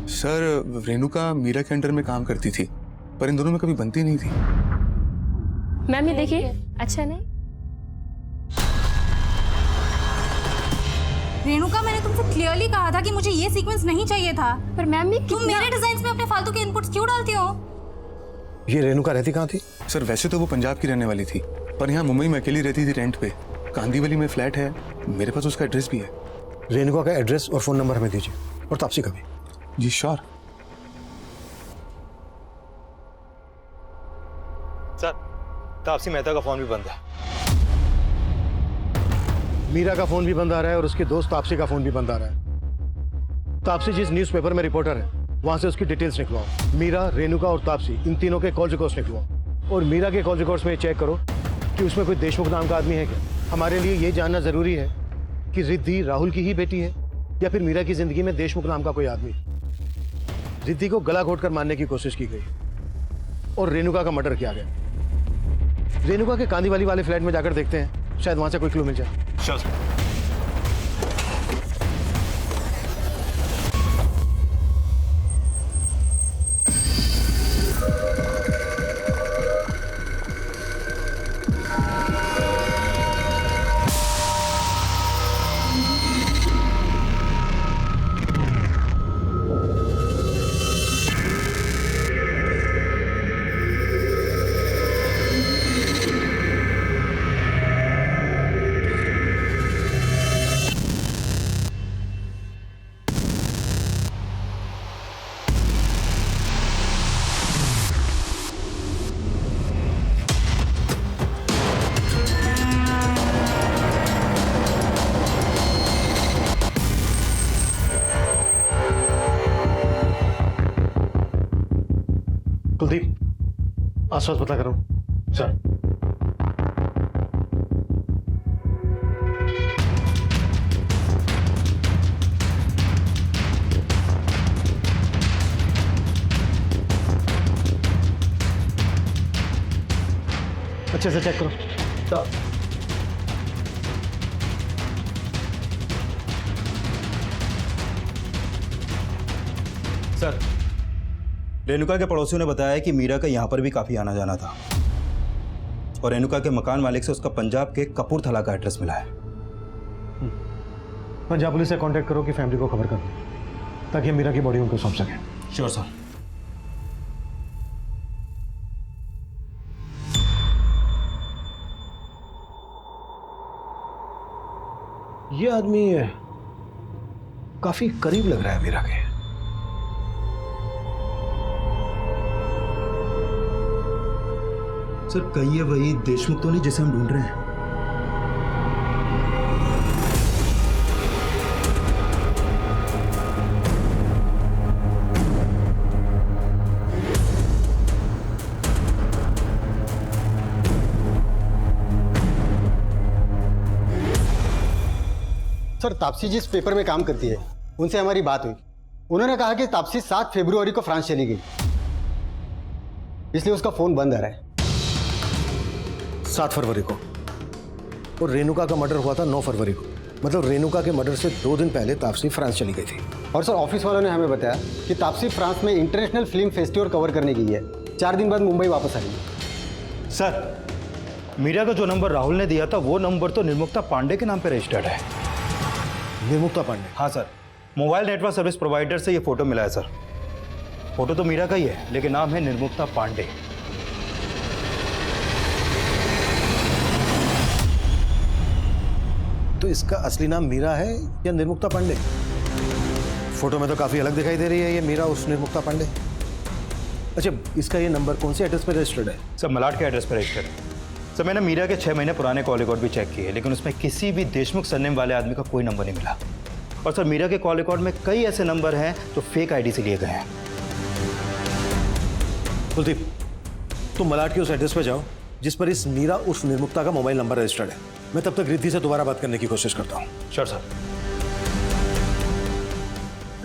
O: सर रेणुका मीरा के अंडर में काम करती थी, पर इन दोनों में कभी बनती नहीं थी।
N: मैम ये देखिए, अच्छा नहीं?
M: रेणुका, मैंने तुमसे क्लियरली कहा था कि मुझे ये सीक्वेंस नहीं चाहिए था।
N: पर मैम ये
M: तुम मेरे डिजाइन्स में अपने फालतू के इनपुट्स क्यों डालती हो?
C: ये रेणुका रहती कहाँ थी?
O: सर वैसे तो वो पंजाब की रहने वाली थी, पर यहाँ मुंबई में अकेली रहती थी रेंट पे। कांदीवली में फ्लैट है, मेरे पास उसका एड्रेस भी है।
C: रेणुका का एड्रेस और फोन नंबर हमें दीजिए, और तापसी का भी।
O: जी श्योर।
D: सर, तापसी मेहता का फोन भी बंद है।
C: मीरा का फोन भी बंद आ रहा है और उसके दोस्त तापसी का फोन भी बंद आ रहा है। तापसी जिस न्यूज़पेपर में रिपोर्टर है, वहां से उसकी डिटेल्स निकलवाओ। मीरा, रेणुका और तापसी, इन तीनों के कॉल रिकॉर्ड्स निकलवाओ। और मीरा के कॉल रिकॉर्ड्स में चेक करो कि उसमें कोई देशमुख नाम का आदमी है क्या। हमारे लिए ये जानना जरूरी है कि रिद्धि राहुल की ही बेटी है या फिर मीरा की जिंदगी में देशमुख नाम का कोई आदमी। रिद्धि को गला घोटकर मारने की कोशिश की गई और रेणुका का मर्डर किया गया। रेणुका के कांदीवाली वाले फ्लैट में जाकर देखते हैं, शायद वहां से कोई क्लू मिल जाए। कुलदीप, आसपास पता करो। सर। अच्छे से चेक करो।
D: सर, रेणुका के पड़ोसियों ने बताया कि मीरा का यहाँ पर भी काफी आना जाना था और रेणुका के मकान मालिक से उसका पंजाब के कपूरथला का एड्रेस मिला है।
G: पंजाब पुलिस से कांटेक्ट करो कि फैमिली को खबर कर दो ताकि हम मीरा की बॉडी उनको सौंप सकें।
D: Sure sir.
G: ये आदमी काफी करीब लग रहा है मीरा के।
D: सर, कहीं ये वही देशमुख तो नहीं जिसे हम ढूंढ रहे हैं?
F: सर, तापसी जिस पेपर में काम करती है उनसे हमारी बात हुई। उन्होंने कहा कि तापसी 7 फरवरी को फ्रांस चली गई, इसलिए उसका फोन बंद आ रहा है।
G: 7 फरवरी को, और रेणुका का मर्डर हुआ था 9 फरवरी को। मतलब रेणुका के मर्डर से 2 दिन पहले तापसी फ्रांस चली गई थी।
F: और सर, ऑफिस वालों ने हमें बताया कि तापसी फ्रांस में इंटरनेशनल फिल्म फेस्टिवल कवर करने गई है। 4 दिन बाद मुंबई वापस आएगी।
D: सर, मीरा का जो नंबर राहुल ने दिया था वो नंबर तो निर्मुक्ता पांडे के नाम पे रजिस्टर्ड है।
G: निर्मुक्ता पांडे?
D: हाँ sir, mobile network service provider से ये फोटो मिला है सर। फोटो तो मीरा का ही है लेकिन नाम है निर्मुक्ता पांडे।
G: तो इसका असली नाम मीरा है या निर्मुक्ता पांडे? फोटो में तो काफी अलग दिखाई दे रही है ये मीरा उस निर्मुक्ता पांडे। अच्छा, इसका ये नंबर कौन से एड्रेस पर रजिस्टर्ड है?
D: सर, मलाड के एड्रेस पर रजिस्टर्ड है। सर, मैंने मीरा के 6 महीने पुराने कॉल रिकॉर्ड भी चेक किए लेकिन उसमें किसी भी देशमुख सरनेम वाले आदमी का कोई नंबर नहीं मिला। और सर, मीरा के कॉल रिकॉर्ड में कई ऐसे नंबर हैं जो फेक आईडी से लिए गए हैं।
G: कुलदीप, तुम मलाड के उस एड्रेस पर जाओ जिस पर इस मीरा उस निर्मुक्ता का मोबाइल नंबर रजिस्टर्ड है। मैं तब तक रिद्धि से दोबारा बात करने की कोशिश करता हूँ।
D: Sure sir.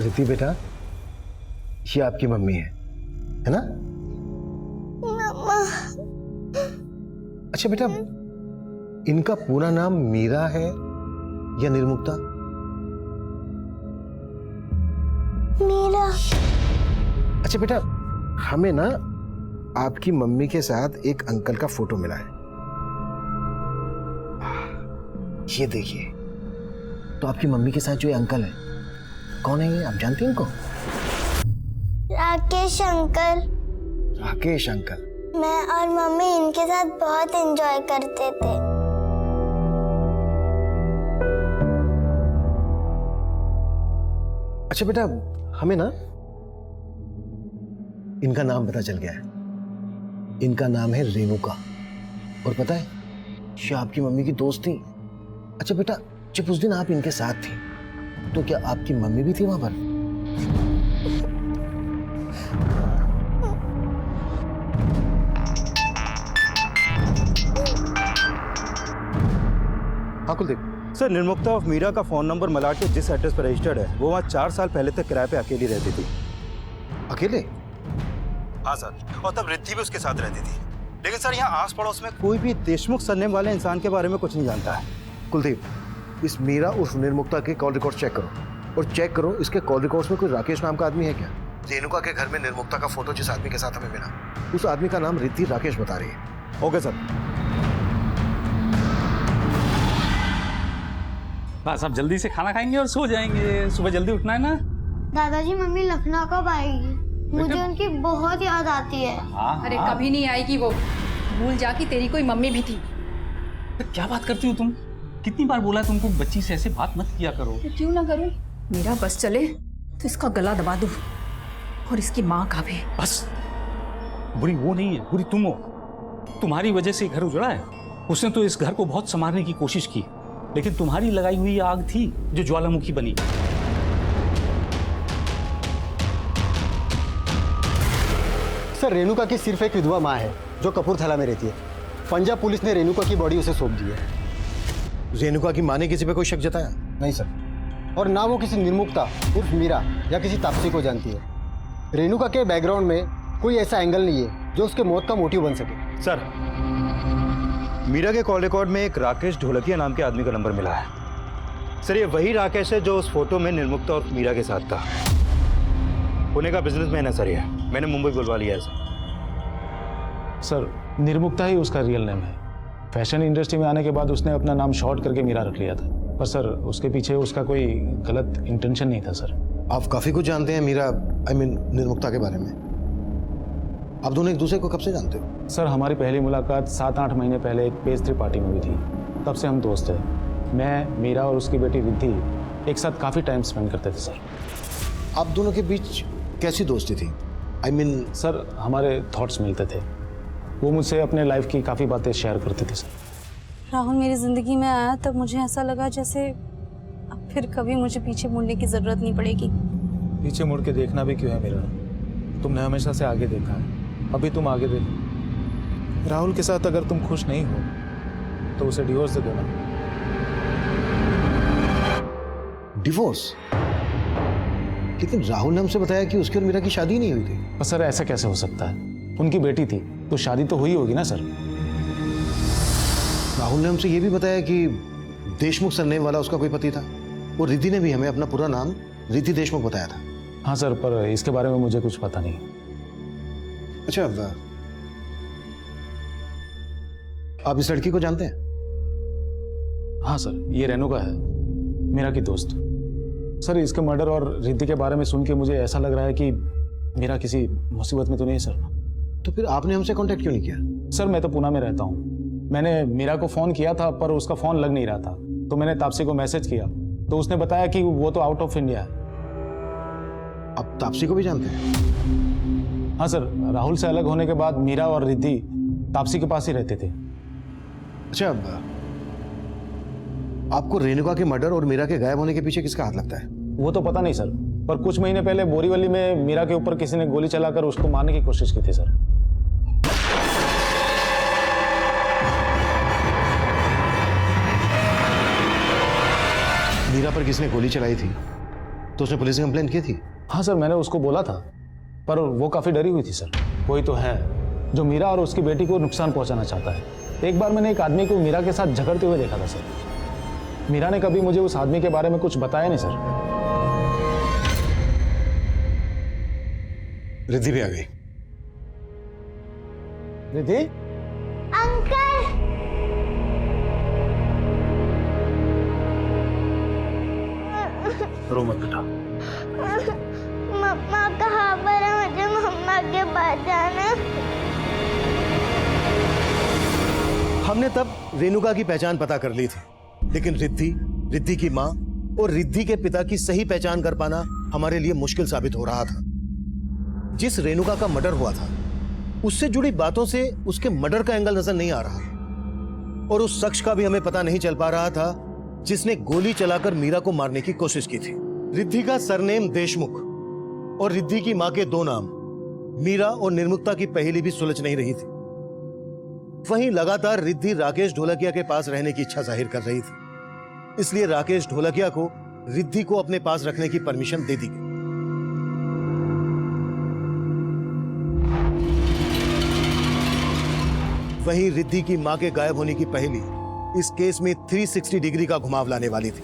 G: रिद्धि बेटा, ये आपकी मम्मी है ना?
L: मम्मा।
G: अच्छा बेटा, इनका पूरा नाम मीरा है या निर्मुक्ता?
L: मीरा।
G: अच्छा बेटा, हमें ना आपकी मम्मी के साथ एक अंकल का फोटो मिला है। ये देखिए, तो आपकी मम्मी के साथ जो ये अंकल है, कौन है ये? आप जानती हैं इनको?
L: राकेश अंकल।
G: राकेश अंकल?
L: मैं और मम्मी इनके साथ बहुत एंजॉय करते थे।
G: अच्छा बेटा, हमें ना इनका नाम पता चल गया है। इनका नाम है रेणुका। और पता है, ये आपकी मम्मी की दोस्त थी। अच्छा बेटा, जब उस दिन आप इनके साथ थी तो क्या आपकी मम्मी भी थी वहां पर? हाँ कुलदीप।
D: सर, निर्मुक्ता ऑफ मीरा का फोन नंबर मलाड के जिस एड्रेस पर रजिस्टर्ड है वो वहाँ 4 साल पहले तक किराए पे अकेली रहती थी।
G: अकेले?
D: हाँ सर, और तब रिद्धि भी उसके साथ रहती थी। लेकिन सर, यहाँ आस पड़ोस में कोई भी देशमुख सरनेम वाले इंसान के बारे में कुछ नहीं जानता है।
G: कुलदीप, इस मीरा उर्फ निर्मुक्ता के कॉल रिकॉर्ड चेक करो और चेक करो इसके कॉल रिकॉर्ड्स में कोई राकेश नाम का आदमी है क्या? रेणुका के घर में निर्मुक्ता का फोटो जिस आदमी के साथ हमें मिला, उस आदमी का नाम रिद्धि राकेश बता रही है।
D: Okay sir.
I: बस अब जल्दी से खाना खाएंगे और सो जाएंगे। सुबह जल्दी उठना है ना।
L: दादाजी, मम्मी लखनऊ कब आएगी? मुझे उनकी बहुत याद आती है।
H: अरे कभी नहीं आएगी वो। भूल जा कि तेरी कोई मम्मी भी थी।
I: क्या बात करती हो तुम? कितनी बार बोला तुमको बच्ची से ऐसे बात मत किया करो।
H: तो क्यों ना करूं? मेरा बस चले तो इसका गला दबा दूं और इसकी माँ का भी।
I: बस, बुरी वो नहीं है, बुरी तुम हो। तुम्हारी वजह से घर उजड़ा है। उसने तो इस घर को बहुत संवारने की कोशिश की लेकिन तुम्हारी लगाई हुई आग थी जो ज्वालामुखी बनी।
F: सर, रेणुका की सिर्फ एक विधवा माँ है जो कपूरथला में रहती है। पंजाब पुलिस ने रेणुका की बॉडी उसे सौंप दी है।
G: रेणुका की माँ ने किसी पे कोई शक जताया?
F: नहीं सर, और ना वो किसी निर्मुक्ता उर्फ मीरा या किसी तापसी को जानती है। रेणुका के बैकग्राउंड में कोई ऐसा एंगल नहीं है जो उसके मौत का मोटिव बन सके।
D: सर, मीरा के कॉल रिकॉर्ड में एक राकेश ढोलकिया नाम के आदमी का नंबर मिला है। सर, ये वही राकेश है जो उस फोटो में निर्मुक्ता और मीरा के साथ था। पुणे का बिजनेसमैन है सर ये। मैंने मुंबई बुलवा लिया है
I: सर, निर्मुक्ता ही उसका रियल नेम है। फैशन इंडस्ट्री में आने के बाद उसने अपना नाम शॉर्ट करके मीरा रख लिया था। पर सर, उसके पीछे उसका कोई गलत इंटेंशन नहीं था सर।
G: आप काफी कुछ जानते हैं मीरा, निर्मुक्ता के बारे में। आप दोनों एक दूसरे को कब से जानते हो?
I: सर, हमारी पहली मुलाकात 7-8 महीने पहले एक पेज 3 पार्टी में हुई थी। तब से हम दोस्त हैं। मैं, मीरा और उसकी बेटी रिद्धि एक साथ काफ़ी टाइम स्पेंड करते थे सर।
G: आप दोनों के बीच कैसी दोस्ती थी?
I: सर, हमारे थॉट्स मिलते थे। वो मुझसे अपने लाइफ की काफ़ी बातें शेयर करते थे सर।
M: राहुल मेरी ज़िंदगी में आया तब मुझे ऐसा लगा जैसे अब फिर कभी मुझे पीछे मुड़ने की ज़रूरत नहीं पड़ेगी।
I: पीछे मुड़ के देखना भी क्यों है मेरा? तुमने हमेशा से आगे देखा है, अभी तुम आगे देखो। राहुल के साथ अगर तुम खुश नहीं हो तो उसे डिवोर्स दे देना।
G: डिवोर्स? लेकिन राहुल ने हमसे बताया कि उसकी और मीरा की शादी नहीं हुई थी।
I: पर सर, ऐसा कैसे हो सकता है? उनकी बेटी थी तो शादी तो हुई होगी ना सर।
G: राहुल ने हमसे ये भी बताया कि देशमुख सरनेम वाला उसका कोई पति था। और रिद्धि ने भी हमें अपना पूरा नाम रिद्धि देशमुख बताया था।
I: हाँ सर, पर इसके बारे में मुझे कुछ पता नहीं।
G: अच्छा, आप इस लड़की को जानते हैं?
I: हाँ सर, ये रेणुका है, मेरा की दोस्त। सर, इसके मर्डर और रिद्धि के बारे में सुन के मुझे ऐसा लग रहा है कि मेरा किसी मुसीबत में तो नहीं सर।
G: तो फिर आपने हमसे कांटेक्ट क्यों नहीं किया?
I: सर, मैं तो पुणे में रहता हूँ। मैंने मीरा को फ़ोन किया था पर उसका फ़ोन लग नहीं रहा था, तो मैंने तापसी को मैसेज किया तो उसने बताया कि वो तो आउट ऑफ इंडिया है।
G: आप तापसी को भी जानते हैं?
I: हाँ सर, राहुल से अलग होने के बाद मीरा और रिद्धि तापसी के पास ही रहते थे।
G: अच्छा, आपको रेणुका के मर्डर और मीरा के गायब होने के पीछे किसका हाथ लगता है?
I: वो तो पता नहीं सर, पर कुछ महीने पहले बोरीवली में मीरा के ऊपर किसी ने गोली चलाकर उसको मारने की कोशिश की थी सर।
G: मीरा पर किसने गोली चलाई थी तो उसने पुलिस में कंप्लेंट की थी?
I: हाँ सर, मैंने उसको बोला था पर वो काफ़ी डरी हुई थी सर। कोई तो है जो मीरा और उसकी बेटी को नुकसान पहुंचाना चाहता है। एक बार मैंने एक आदमी को मीरा के साथ झगड़ते हुए देखा था सर। मीरा ने कभी मुझे उस आदमी के बारे में कुछ बताया नहीं सर।
G: रिद्धि भी आ गई।
I: रिद्धि?
L: अंकल,
I: रो मत बेटा।
L: मम्मा कहाँ पर है? मुझे मम्मा के पास जाना।
C: हमने तब रेणुका की पहचान पता कर ली थी, लेकिन रिद्धि की मां और रिद्धि के पिता की सही पहचान कर पाना हमारे लिए मुश्किल साबित हो रहा था। जिस रेणुका का मर्डर हुआ था उससे जुड़ी बातों से उसके मर्डर का एंगल नजर नहीं आ रहा, और उस शख्स का भी हमें पता नहीं चल पा रहा था जिसने गोली चलाकर मीरा को मारने की कोशिश की थी। रिद्धि का सरनेम देशमुख और रिद्धि की मां के 2 नाम मीरा और निर्मुक्ता की पहेली भी सुलझ नहीं रही थी। वहीं लगातार रिद्धि राकेश ढोलकिया के पास रहने की इच्छा जाहिर कर रही थी, इसलिए राकेश ढोलकिया को रिद्धि को अपने पास रखने की परमिशन दे दी गई। वहीं रिद्धि की मां के गायब होने की पहेली इस केस में 360 डिग्री का घुमाव लाने वाली थी।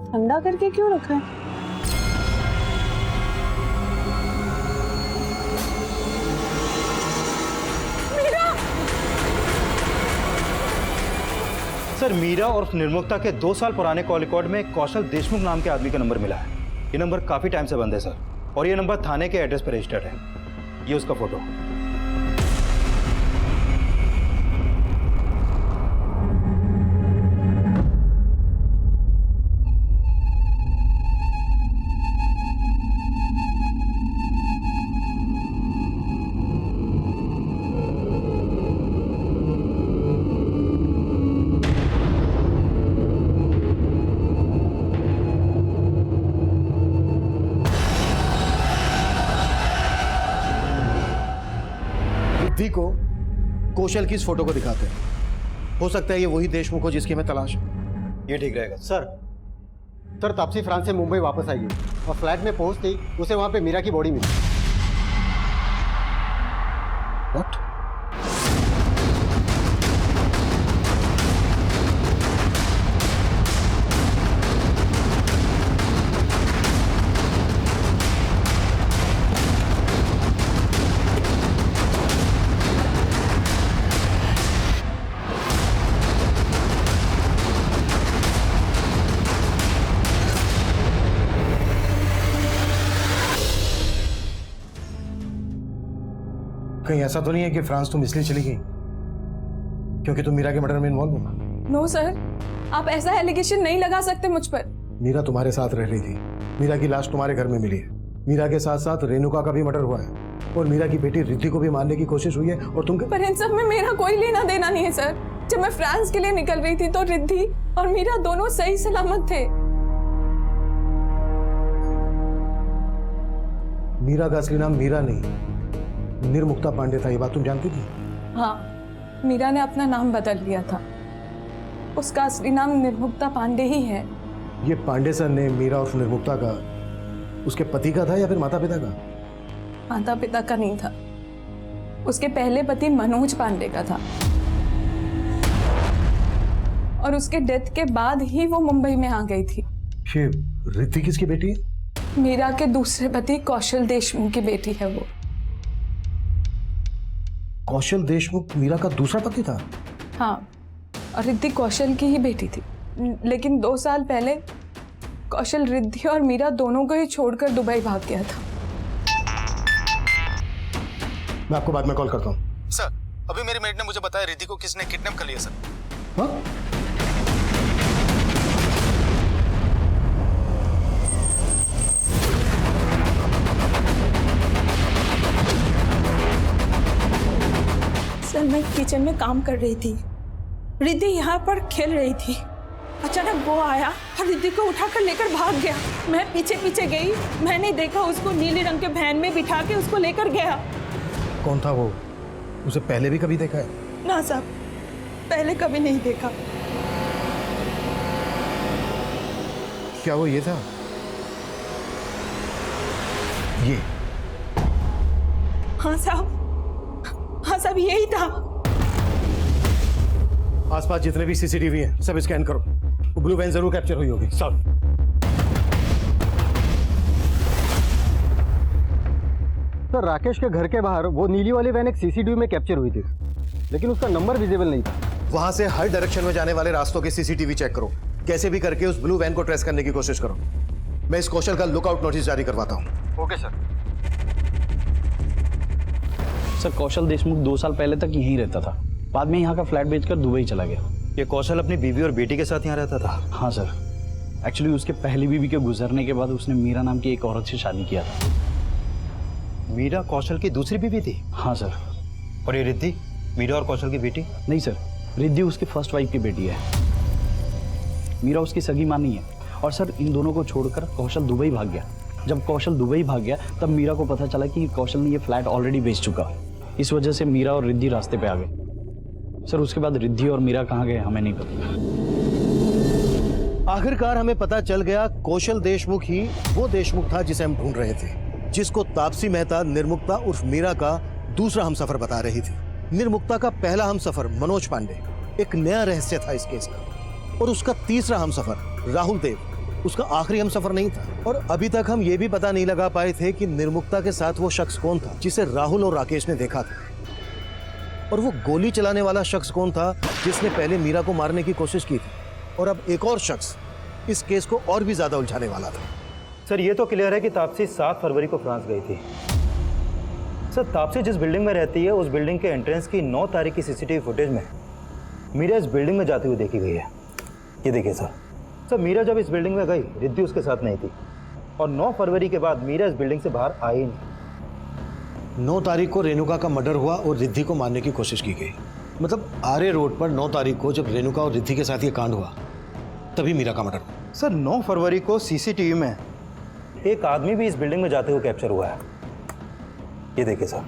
K: ठंडा करके क्यों रखा है?
D: सर, मीरा और निर्मुक्ता के 2 साल पुराने कॉल रिकॉर्ड में कौशल देशमुख नाम के आदमी का नंबर मिला है। ये नंबर काफी टाइम से बंद है सर, और ये नंबर थाने के एड्रेस पर रजिस्टर्ड है। ये उसका फोटो।
C: कौशल की इस फोटो को दिखाते हैं। हो सकता है ये वही देशमुख हो जिसकी हमें तलाश है।
F: ये ठीक रहेगा सर। तापसी फ्रांस से मुंबई वापस आई है और फ्लैट में पहुंचते ही उसे वहां पे मीरा की बॉडी मिली।
C: What? कहीं ऐसा तो नहीं है कि फ्रांस तुम इसलिए चली गई क्योंकि तुम मीरा के मर्डर में इन्वॉल्व हो?
K: नो सर, आप ऐसा एलिगेशन नहीं लगा सकते मुझ पर।
C: मीरा तुम्हारे साथ रह रही थी। मीरा की लाश तुम्हारे घर में मिली है। मीरा के साथ साथ रेणुका का भी मर्डर हुआ है और मीरा की बेटी रिद्धि को भी मारने की कोशिश हुई है और तुम।
K: पर इन सब में मेरा कोई लेना देना नहीं है सर। जब मैं फ्रांस के लिए निकल रही थी तो रिद्धि और मीरा दोनों सही सलामत थे।
C: मीरा का असली नाम मीरा नहीं, निर्मुक्ता पांडे था। ये बात तुम जानती थी?
K: हाँ, मीरा ने अपना नाम बदल लिया था। उसका असली नाम निर्मुक्ता पांडे ही है।
C: ये पांडे सर ने मीरा और निर्मुक्ता का उसके पति का था या फिर माता पिता का?
K: माता पिता का नहीं था, उसके पहले पति मनोज पांडे का था और उसके डेथ के बाद ही वो मुंबई में आ गई थी।
C: ये रिद्धि किसकी बेटी है?
K: मीरा के दूसरे पति कौशल देशमुख की बेटी है वो।
C: कौशल देशमुख मीरा का दूसरा पति था?
K: हाँ, और रिद्धि कौशल की ही बेटी थी। लेकिन 2 साल पहले कौशल रिद्धि और मीरा दोनों को ही छोड़कर दुबई भाग गया था।
C: मैं आपको बाद में कॉल करता हूँ।
G: सर, अभी मेरी मेड ने मुझे बताया रिद्धि को किसने किडनैप कर लिया सर।
C: हाँ?
P: सर, मैं किचन में काम कर रही थी। रिद्धि यहाँ पर खेल रही थी। अचानक वो आया और रिद्धि को उठाकर लेकर भाग गया। मैं पीछे पीछे गई, मैंने देखा उसको नीले रंग के वैन में बिठा के उसको लेकर गया।
C: कौन था वो? उसे पहले भी कभी देखा है?
P: ना साहब, पहले कभी नहीं देखा।
C: क्या वो ये था? ये?
P: हाँ साहब, हाँ साहब, यही था।
C: आसपास जितने भी सीसीटीवी हैं सब स्कैन करो। वो ब्लू वैन जरूर कैप्चर हुई होगी। सर,
F: सर, राकेश के घर के बाहर वो नीली वाली वैन एक सीसीटीवी में कैप्चर हुई थी, लेकिन उसका नंबर विजिबल नहीं था।
C: वहां से हर डायरेक्शन में जाने वाले रास्तों के सीसीटीवी चेक करो। कैसे भी करके उस ब्लू वैन को ट्रेस करने की कोशिश करो। मैं इस कौशल का लुकआउट नोटिस जारी करवाता हूँ।
F: Okay sir.
Q: सर, कौशल देशमुख 2 साल पहले तक यहीं रहता था। बाद में यहाँ का फ्लैट बेचकर दुबई चला गया।
J: ये कौशल अपनी बीवी और बेटी के साथ यहाँ रहता था?
Q: हाँ सर, एक्चुअली उसके पहली बीवी के गुजरने के बाद उसने मीरा नाम की एक औरत से शादी किया था।
J: मीरा कौशल की दूसरी बीवी थी?
Q: हाँ सर।
J: और ये रिद्धि मीरा और कौशल की बेटी?
Q: नहीं सर, रिद्धि उसकी फर्स्ट वाइफ की बेटी है। मीरा उसकी सगी मां नहीं है। और सर, इन दोनों को छोड़कर कौशल दुबई भाग गया। जब कौशल दुबई भाग गया तब मीरा को पता चला कि कौशल ने ये फ्लैट ऑलरेडी बेच चुका। इस वजह से मीरा और रिद्धि रास्ते पे आ गए। सर, उसके बाद रिद्धि और मीरा कहाँ गए हमें नहीं पता।
C: आखिरकार हमें पता चल गया कौशल देशमुख ही वो देशमुख था जिसे हम ढूंढ रहे थे, जिसको तापसी मेहता निर्मुक्ता उर्फ मीरा का दूसरा हमसफर बता रही थी। निर्मुक्ता का पहला हमसफर मनोज पांडे एक नया रहस्य था इस केस का, और उसका तीसरा हमसफर राहुल देव उसका आखिरी हमसफर नहीं था। और अभी तक हम ये भी पता नहीं लगा पाए थे कि निर्मुक्ता के साथ वो शख्स कौन था जिसे राहुल और राकेश ने देखा था, और वो गोली चलाने वाला शख्स कौन था जिसने पहले मीरा को मारने की कोशिश की थी। और अब एक और शख्स इस केस को और भी ज्यादा उलझाने वाला था।
J: सर, ये तो क्लियर है कि तापसी 7 फरवरी को फ्रांस गई थी। सर, तापसी जिस बिल्डिंग में रहती है उस बिल्डिंग के एंट्रेंस की 9 तारीख की सीसीटीवी फुटेज में मीरा इस बिल्डिंग में जाती हुई देखी गई है। ये देखिए सर। सर, मीरा जब इस बिल्डिंग में गई रिद्धि उसके साथ नहीं थी, और 9 फरवरी के बाद मीरा इस बिल्डिंग से बाहर आई ही नहीं।
C: 9 तारीख को रेणुका का मर्डर हुआ और रिद्धि को मारने की कोशिश की गई। मतलब आर्य रोड पर 9 तारीख को जब रेणुका और रिद्धि के साथ ये कांड हुआ तभी मीरा का मर्डर हुआ।
J: सर, 9 फरवरी को सीसीटीवी में एक आदमी भी इस बिल्डिंग में जाते हुए कैप्चर हुआ है। ये देखिए सर।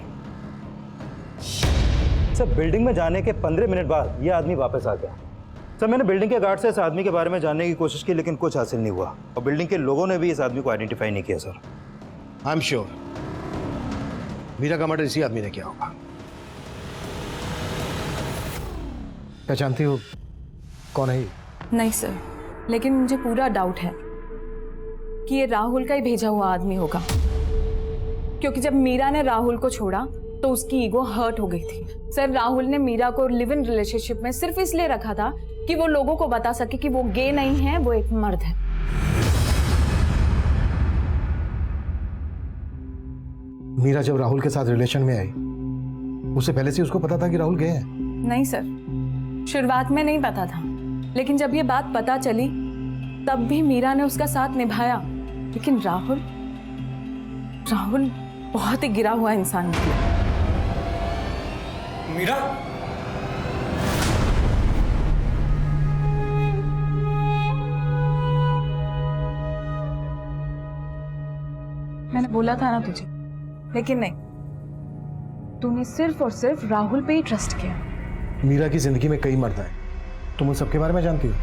D: सर बिल्डिंग में जाने के 15 मिनट बाद ये आदमी वापस आ गया। सर मैंने बिल्डिंग के गार्ड से इस आदमी के बारे में जानने की कोशिश की, लेकिन कुछ हासिल नहीं हुआ और बिल्डिंग के लोगों ने भी इस आदमी को आइडेंटिफाई नहीं किया। Sir
C: I am sure Meera का मर्डर इसी आदमी ने किया होगा। पहचानती हो कौन है ये?
K: नहीं सर, लेकिन मुझे पूरा डाउट है कि ये राहुल का ही भेजा हुआ आदमी होगा, क्योंकि जब मीरा ने राहुल को छोड़ा तो उसकी ईगो हर्ट हो गई थी। सर राहुल ने मीरा को लिव इन रिलेशनशिप में सिर्फ इसलिए रखा था कि वो लोगों को बता सके कि वो गे नहीं है, वो एक मर्द है।
G: मीरा जब राहुल के साथ रिलेशन में आई उससे पहले से उसको पता था कि राहुल गे है?
K: नहीं सर, शुरुआत में नहीं पता था, लेकिन जब ये बात पता चली तब भी मीरा ने उसका साथ निभाया। लेकिन राहुल बहुत ही गिरा हुआ इंसान निकला।
J: मीरा,
K: मैंने बोला था ना तुझे, लेकिन नहीं, तूने सिर्फ और सिर्फ राहुल पे ही ट्रस्ट किया।
G: मीरा की जिंदगी में कई मर्द हैं, तुम उन सबके बारे में जानती हो?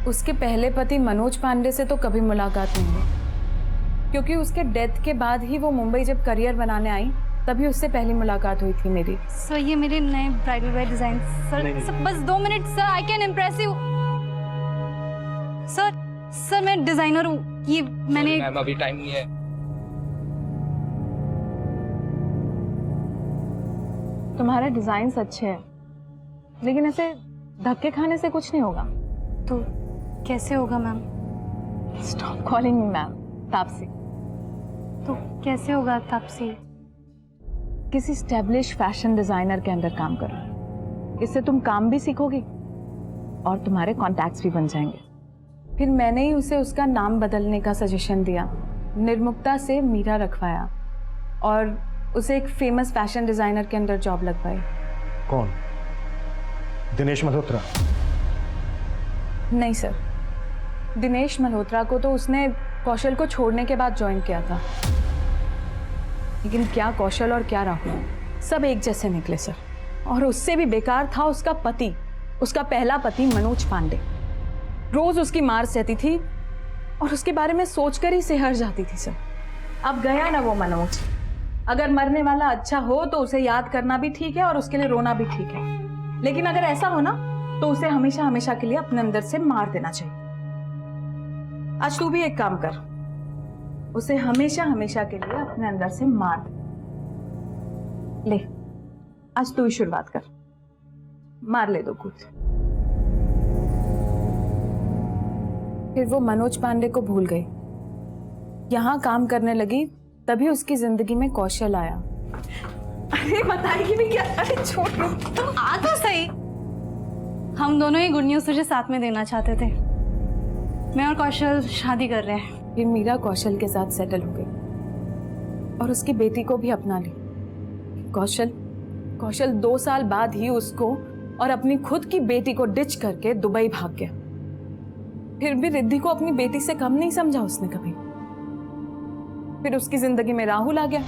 K: उसके पहले पति मनोज पांडे से तो कभी मुलाकात नहीं हुई, क्योंकि उसके डेथ के बाद ही वो मुंबई जब करियर बनाने आई तभी उससे पहली मुलाकात हुई थी मेरी।
M: सर ये मेरे नए ब्राइडल वेयर डिजाइन। सर बस 2 minute sir, I can impress you. Sir मैं डिजाइनर हूँ, ये मैंने।
I: मैम अभी टाइम नहीं है।
K: तुम्हारे डिजाइन अच्छे हैं, लेकिन ऐसे धक्के खाने से कुछ नहीं होगा।
M: तो कैसे होगा ma'am?
K: Stop calling me ma'am, Taapsee.
M: तो कैसे होगा तापसी?
K: किसी स्टैब्लिश फैशन डिजाइनर के अंडर काम करो, इससे तुम काम भी सीखोगी और तुम्हारे कॉन्टैक्ट्स भी बन जाएंगे। फिर मैंने ही उसे उसका नाम बदलने का सजेशन दिया, निर्मुक्ता से मीरा रखवाया और उसे एक फेमस फैशन डिजाइनर के अंदर जॉब लगवाई।
G: कौन? दिनेश मल्होत्रा?
K: नहीं सर, दिनेश मल्होत्रा को तो उसने कौशल को छोड़ने के बाद ज्वाइन किया था, लेकिन क्या कौशल और क्या राहुल सब एक जैसे निकले सर। और उससे भी बेकार था उसका पति, उसका पहला पति मनोज पांडे। रोज उसकी मार सहती थी और उसके बारे में सोचकर ही सिहर जाती थी सर। अब गया ना वो मनोज, अगर मरने वाला अच्छा हो तो उसे याद करना भी ठीक है और उसके लिए रोना भी ठीक है, लेकिन अगर ऐसा हो ना तो उसे हमेशा हमेशा के लिए अपने अंदर से मार देना चाहिए। आज तू भी एक काम कर, उसे हमेशा हमेशा के लिए अपने अंदर से मार दे। ले, आज तू ही शुरुआत कर, मार ले दो खुद। फिर वो मनोज पांडे को भूल गई, यहां काम करने लगी, तभी उसकी जिंदगी में कौशल आया। अरे बताएगी भी क्या? अरे छोड़,
M: तुम आ तो सही। हम दोनों ही गुड न्यूज तुझे साथ में देना चाहते थे। मैं और कौशल शादी कर रहे हैं।
K: फिर मीरा कौशल के साथ सेटल हो गई और उसकी बेटी को भी अपना ली। कौशल 2 साल बाद ही उसको और अपनी खुद की बेटी को डिच करके दुबई भाग गया। फिर भी रिद्धि को अपनी बेटी से कम नहीं समझा उसने कभी। फिर उसकी जिंदगी में राहुल आ गया,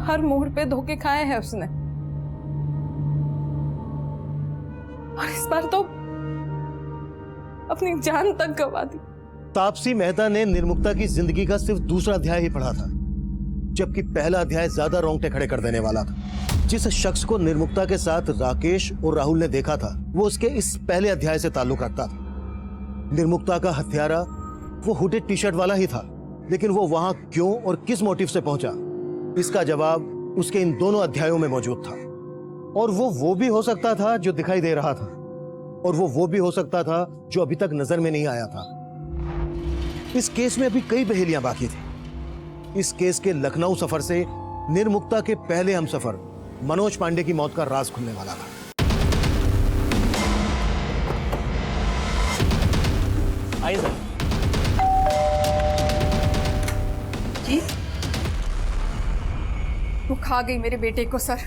K: हर मोड़ पे धोखे खाए हैं उसने, और इस बार तो अपनी जान तक गंवा दी।
C: तापसी मेहता ने निर्मुक्ता की जिंदगी का सिर्फ दूसरा अध्याय ही पढ़ा था, जबकि पहला अध्याय ज्यादा रोंगटे खड़े कर देने वाला था। जिस शख्स को निर्मुक्ता के साथ राकेश और राहुल ने देखा था वो उसके इस पहले अध्याय से ताल्लुक रखता था। निर्मुक्ता का हत्यारा वो हुडेड टी शर्ट वाला ही था, लेकिन वो वहां क्यों और किस मोटिव से पहुंचा, इसका जवाब उसके इन दोनों अध्यायों में मौजूद था। और वो भी हो सकता था जो दिखाई दे रहा था, और वो भी हो सकता था जो अभी तक नजर में नहीं आया था। इस केस में अभी कई पहेलियां बाकी थी। इस केस के लखनऊ सफर से निर्मुक्ता के पहले हमसफर मनोज पांडे की मौत का राज खुलने वाला था।
I: आइए सर।
H: जी, वो खा गई मेरे बेटे को सर।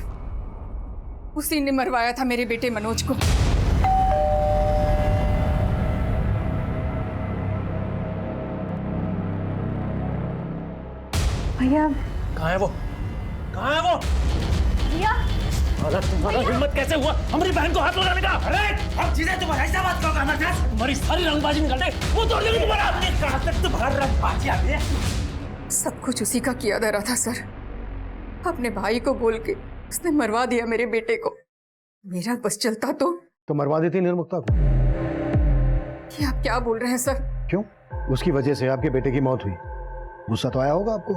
H: उसी ने मरवाया था मेरे बेटे मनोज को।
M: भैया
I: कहाँ है वो? कहाँ है वो? साला तुम्हारा हिम्मत कैसे हुआ हमारी बहन को हाथ लगाने का? अरे अब चीजें तुम्हारा ऐसा बात क्यों करना चाहते? तुम्हारी सारी रंगबाजी निकाल दे, वो तोड़ देगी तुम्हारा। कहां तक तुम्हारा रंगबाजी आती है?
H: सब कुछ उसी का किया धरा था सर। अपने भाई को बोल के उसने मरवा दिया मेरे बेटे को। मेरा बस चलता तो
C: मरवा देती निर्मुक्ता को।
H: ये आप क्या बोल रहे हैं सर?
C: क्यों? उसकी वजह से आपके बेटे की मौत हुई, गुस्सा तो आया होगा आपको।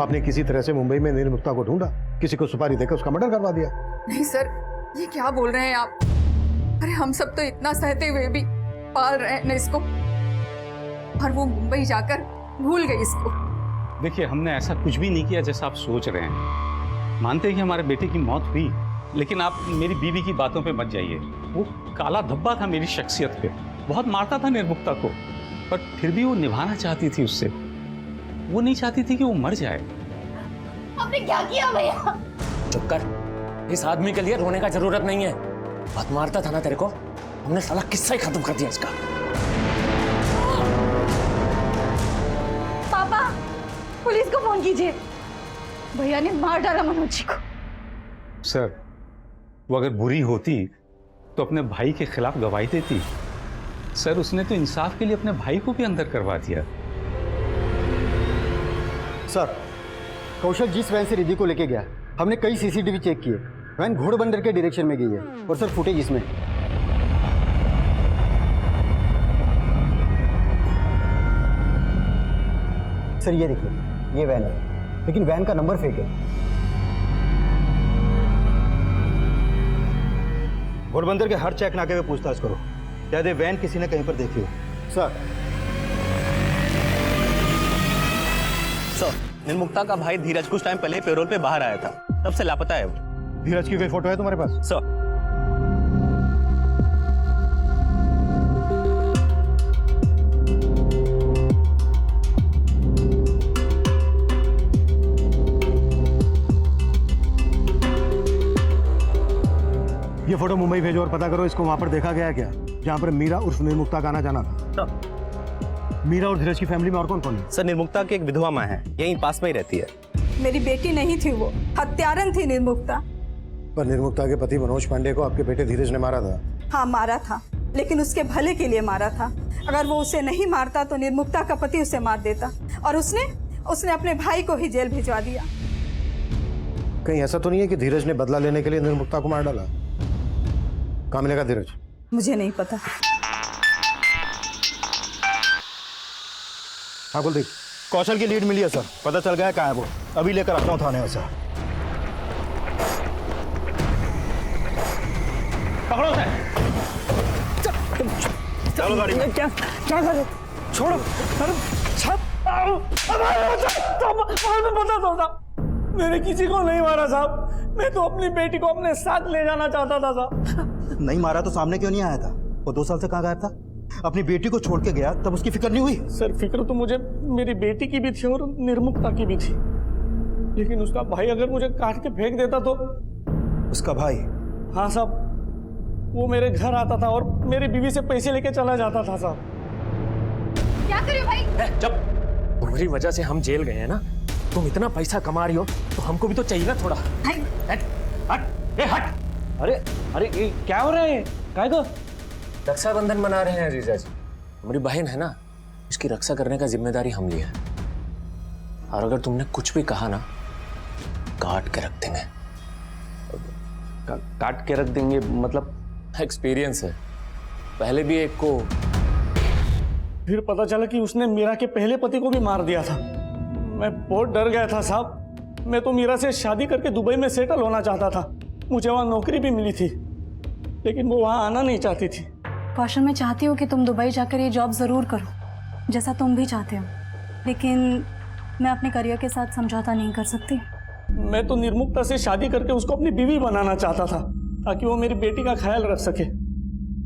C: आपने किसी तरह से मुंबई में निर्मुक्ता को ढूंढा, किसी को सुपारी देकर उसका मर्डर करवा दिया।
H: नहीं सर, ये क्या बोल रहे हैं आप? अरे हम सब तो इतना सहते हुए भी पाल रहे हैं ना इसको, और वो मुंबई जाकर भूल गई इसको।
I: देखिए, हमने ऐसा कुछ भी नहीं किया जैसा आप सोच रहे हैं। मानते हैं कि हमारे बेटे की मौत हुई, लेकिन आप मेरी बीवी की बातों पे मत जाइए। वो काला धब्बा था मेरी शख्सियत पे, बहुत मारता था निर्मुक्ता को, पर फिर भी वो निभाना चाहती थी उससे। वो नहीं चाहती थी कि वो मर जाए।
L: आपने क्या किया भैया?
I: चुप कर, इस आदमी के लिए रोने का जरूरत नहीं है। बहुत मारता था ना तेरे को, हमने साला किस्सा ही खत्म कर दिया इसका।
M: पापा, पुलिस को फोन कीजिए, भैया ने मार डाला मनोज जी को।
I: सर, वो अगर बुरी होती तो अपने भाई के खिलाफ गवाही देती। सर, उसने तो इंसाफ के लिए अपने भाई को भी अंदर करवा दिया।
F: सर, कौशल जिस वैन से रिद्धि को लेके गया, हमने कई सीसीटीवी चेक किए। वैन घोड़बंदर के डायरेक्शन में गई है, और सर फुटेज इसमें। सर ये देखिए, ये वैन है, लेकिन वैन का नंबर फेक है।
D: घोड़बंदर के हर चेक नाके पे पूछताछ करो, शायद ये वैन किसी ने कहीं पर देखी हो।
F: सर,
R: निर्मुक्ता का भाई धीरज कुछ टाइम पहले पेरोल पे बाहर आया था, तब से लापता है वो।
C: धीरज की कोई फोटो है तुम्हारे पास?
R: सर,
C: ये फोटो मुंबई भेजो और पता करो इसको वहां पर देखा गया क्या, जहां पर मीरा उर्फ निर्मुक्ता का आना जाना था। मीरा और धीरज की फैमिली में और कौन कौन है?
R: सर, निर्मुक्ता की एक विधवा माँ है, यहीं पास में ही रहती है।
P: मेरी बेटी नहीं थी, वो हत्यारन थी निर्मुक्ता।
C: पर निर्मुक्ता के पति मनोज पांडे को आपके बेटे धीरज ने मारा था।
P: हाँ, मारा था, लेकिन उसके भले के लिए मारा था। अगर वो उसे नहीं मारता तो निर्मुक्ता का पति उसे मार देता, और उसने अपने भाई को ही जेल भिजवा दिया।
C: कहीं ऐसा तो नहीं है कि धीरज ने बदला लेने के लिए निर्मुक्ता को मार डाला? कहाँ मिलेगा धीरज?
P: मुझे नहीं पता।
C: हाँ कुलदीप,
D: कौशल की लीड मिली है सर, पता चल गया कहाँ है वो। अभी लेकर आता हूँ थाने में सर।
I: पकड़ो उसे।
D: चलो गाड़ी में।
P: क्या करो? छोड़ो।
I: मैंने किसी को नहीं मारा साहब, मैं तो अपनी बेटी को अपने साथ ले जाना चाहता था साहब।
D: नहीं मारा तो सामने क्यों नहीं आया था? वो 2 साल से कहाँ गायब था? अपनी बेटी को छोड़ के गया, तब उसकी फिक्र नहीं हुई?
I: सर, फिक्र तो मुझे मेरी बेटी की भी थी और निर्मुक्ता की भी थी, लेकिन उसका भाई अगर मुझे काट के फेंक देता तो।
D: उसका भाई?
I: हाँ साहब, वो मेरे घर आता था और मेरी बीवी से पैसे लेके चला जाता था साहब।
H: क्या करे भाई?
I: जब तुम्हारी वजह से हम जेल गए हैं ना, तुम इतना पैसा कमा रही हो तो हमको भी तो चाहिए ना थोड़ा। हट हट हट। अरे ये क्या हो रहा है? काय को रक्षाबंधन मना रहे हैं जीजा जी। हमारी बहन है ना, इसकी रक्षा करने का जिम्मेदारी हम लिए है, और अगर तुमने कुछ भी कहा ना, काट के रख देंगे। काट के रख देंगे मतलब? एक्सपीरियंस है, पहले भी एक को। फिर पता चला कि उसने मीरा के पहले पति को भी मार दिया था। मैं बहुत डर गया था साहब। मैं तो मीरा से शादी करके दुबई में सेटल होना चाहता था, मुझे वहाँ नौकरी भी मिली थी, लेकिन वो वहाँ आना नहीं चाहती थी।
M: कौशल, मैं चाहती हूँ कि तुम दुबई जाकर ये जॉब ज़रूर करो, जैसा तुम भी चाहते हो, लेकिन मैं अपने करियर के साथ समझौता नहीं कर सकती।
I: मैं तो निर्मुक्ता से शादी करके उसको अपनी बीवी बनाना चाहता था, ताकि वो मेरी बेटी का ख्याल रख सके।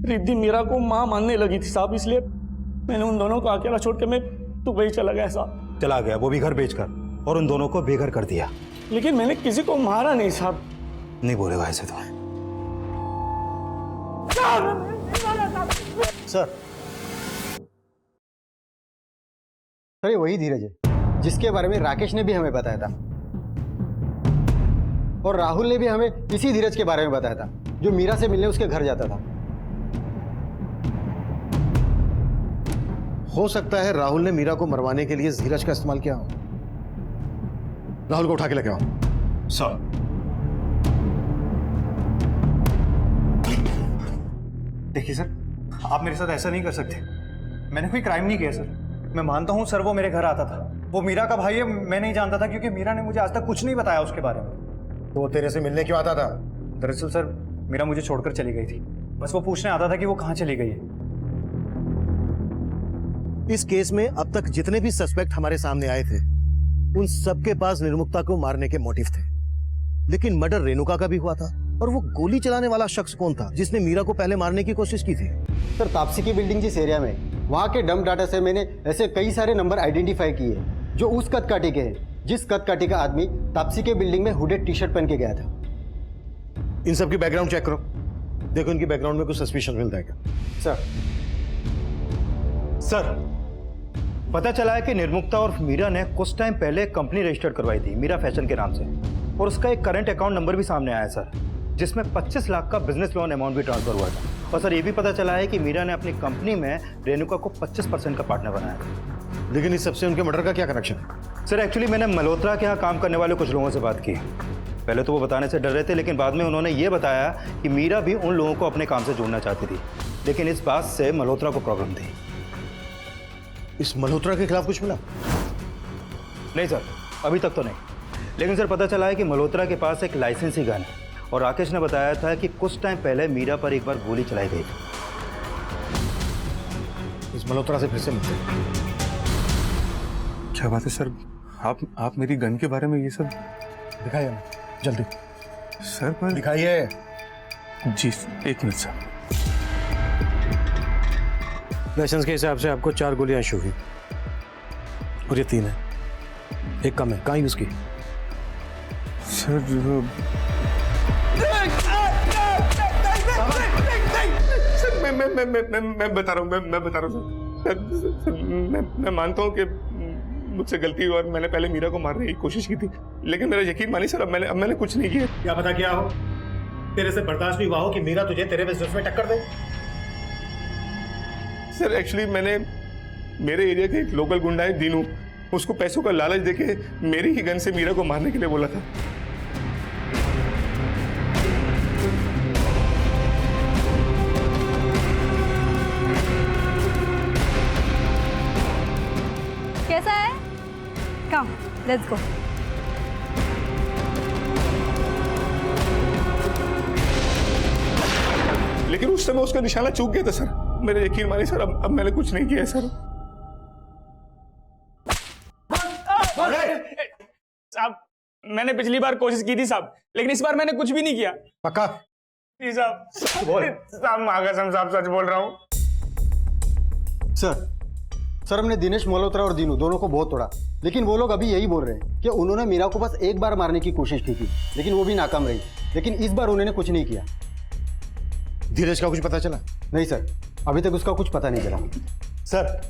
I: रिद्धि मीरा को माँ मानने लगी थी साहब, इसलिए मैंने उन दोनों को अकेला छोड़ के मैं दुबई चला गया साहब।
D: चला गया, वो भी घर बेचकर, और उन दोनों को बेघर कर दिया।
I: लेकिन मैंने किसी को मारा नहीं साहब।
D: नहीं बोलेगा ऐसे तो।
F: सर, ये वही धीरज है जिसके बारे में राकेश ने भी हमें बताया था। और राहुल ने भी हमें इसी धीरज के बारे में बताया था, जो मीरा से मिलने उसके घर जाता था।
C: हो सकता है राहुल ने मीरा को मरवाने के लिए धीरज का इस्तेमाल किया हो। राहुल को उठा के लेके आओ।
D: सर, देखिए सर, आप मेरे साथ ऐसा नहीं कर सकते। मैंने कोई क्राइम नहीं किया सर। मैं मानता हूँ सर, वो मेरे घर आता था, वो मीरा का भाई है। मैं नहीं जानता था क्योंकि मीरा ने मुझे आज तक कुछ नहीं बताया उसके बारे में।
C: तो वो तेरे से मिलने क्यों आता था?
D: दरअसल सर, मीरा मुझे छोड़कर चली गई थी। बस वो पूछने आता था कि वो कहाँ चली गई है।
C: इस केस में अब तक जितने भी सस्पेक्ट हमारे सामने आए थे, उन सबके पास निर्मुक्ता को मारने के मोटिव थे। लेकिन मर्डर रेणुका का भी हुआ था। और वो गोली चलाने वाला शख्स कौन था जिसने मीरा को पहले मारने की कोशिश की थी?
F: सर, तापसी की बिल्डिंग जिस एरिया में, वहाँ के डंप डाटा से मैंने ऐसे कई सारे नंबर आइडेंटिफाई किए जो उस कदकाठी के हैं, जिस कदकाठी का आदमी तापसी के बिल्डिंग में हुडेड टी शर्ट पहन के गया था।
C: इन सब की बैकग्राउंड चेक करो, देखो इनकी बैकग्राउंड में कुछ सस्पिशन मिलता है क्या?
D: सर, पता चला है कि निर्मुक्ता और मीरा ने कुछ टाइम पहले कंपनी रजिस्टर्ड करवाई थी मीरा फैशन के नाम से, और उसका एक करंट अकाउंट नंबर भी सामने आया सर, जिसमें 25 लाख का बिजनेस लोन अमाउंट भी ट्रांसफर हुआ था। और सर, ये भी पता चला है कि मीरा ने अपनी कंपनी में रेणुका को 25% का पार्टनर बनाया था।
C: लेकिन इस सबसे उनके मर्डर का क्या कनेक्शन है?
D: सर, एक्चुअली मैंने मल्होत्रा के यहाँ काम करने वाले कुछ लोगों से बात की। पहले तो वो बताने से डर रहे थे, लेकिन बाद में उन्होंने ये बताया कि मीरा भी उन लोगों को अपने काम से जोड़ना चाहती थी, लेकिन इस बात से मल्होत्रा को प्रॉब्लम थी।
C: इस मल्होत्रा के खिलाफ कुछ मिला?
D: नहीं सर, अभी तक तो नहीं। लेकिन सर, पता चला है कि मल्होत्रा के पास एक लाइसेंसी गन है, और राकेश ने बताया था कि कुछ टाइम पहले मीरा पर एक बार गोली चलाई गई थी।
C: इस मल्होत्रा से फिर से मिलते हैं।
O: क्या बात है सर, आप मेरी गन के बारे में ये सब
C: दिखाइए हमें जल्दी।
O: सर पर
C: दिखाइए।
O: जी, एक मिनट सर।
C: लाइसेंस के हिसाब से आपको 4 गोलियां इशू हुई और ये 3 है, एक कम है। कहाँ यूज की?
O: सर
E: मैं बता रहा हूँ, मैं बता रहा हूँ सर, मैं मानता हूँ कि मुझसे गलती हुई और मैंने पहले मीरा को मारने की कोशिश की थी, लेकिन मेरा यकीन मानिए सर, अब मैंने कुछ नहीं किया।
C: क्या पता क्या हो, तेरे से बर्दाश्त नहीं हुआ हो कि मीरा तुझे तेरे बिजनेस में टक्कर दे।
E: सर, एक्चुअली मेरे एरिया का एक लोकल गुंडा है दीनू, उसको पैसों का लालच देके मेरी ही गन से मीरा को मारने के लिए बोला था।
M: कैसा है? कम, लेट्स गो।
E: लेकिन उस समय उसका निशाना चूक गया था सर, मेरे यकीन मानिए सर, अब मैंने कुछ नहीं किया सर।
S: साहब, मैंने पिछली बार कोशिश की थी साहब, लेकिन इस बार मैंने कुछ भी नहीं किया।
C: पक्का?
S: जी साहब। साहब, माँ कसम साहब, सच बोल रहा हूँ।
F: सर, हमने दिनेश मल्होत्रा और दीनू दोनों को बहुत तोड़ा, लेकिन वो लोग अभी यही बोल रहे हैं कि उन्होंने मीरा को बस एक बार मारने की कोशिश की थी, लेकिन वो भी नाकाम रही। लेकिन इस बार उन्होंने कुछ नहीं किया।
C: धीरज का कुछ पता चला?
F: नहीं सर, अभी तक उसका कुछ पता नहीं चला।
D: सर,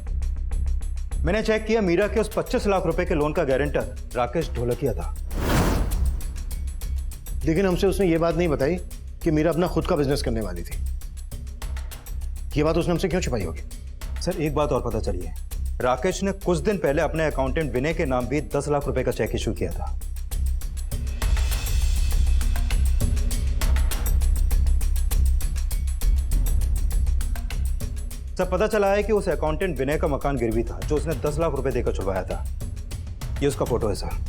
D: मैंने चेक किया, मीरा के उस 25 लाख रुपए के लोन का गारंटर राकेश ढोलकिया था।
C: लेकिन हमसे उसने ये बात नहीं बताई कि मीरा अपना खुद का बिजनेस करने वाली थी। ये बात उसने हमसे क्यों छुपाई होगी?
D: सर, एक बात और पता चली है, राकेश ने कुछ दिन पहले अपने अकाउंटेंट विनय के नाम भी 10 लाख रुपए का चेक इशू किया था। सर, पता चला है कि उस अकाउंटेंट विनय का मकान गिरवी था, जो उसने 10 लाख रुपए देकर छुड़वाया था। ये उसका फोटो है सर।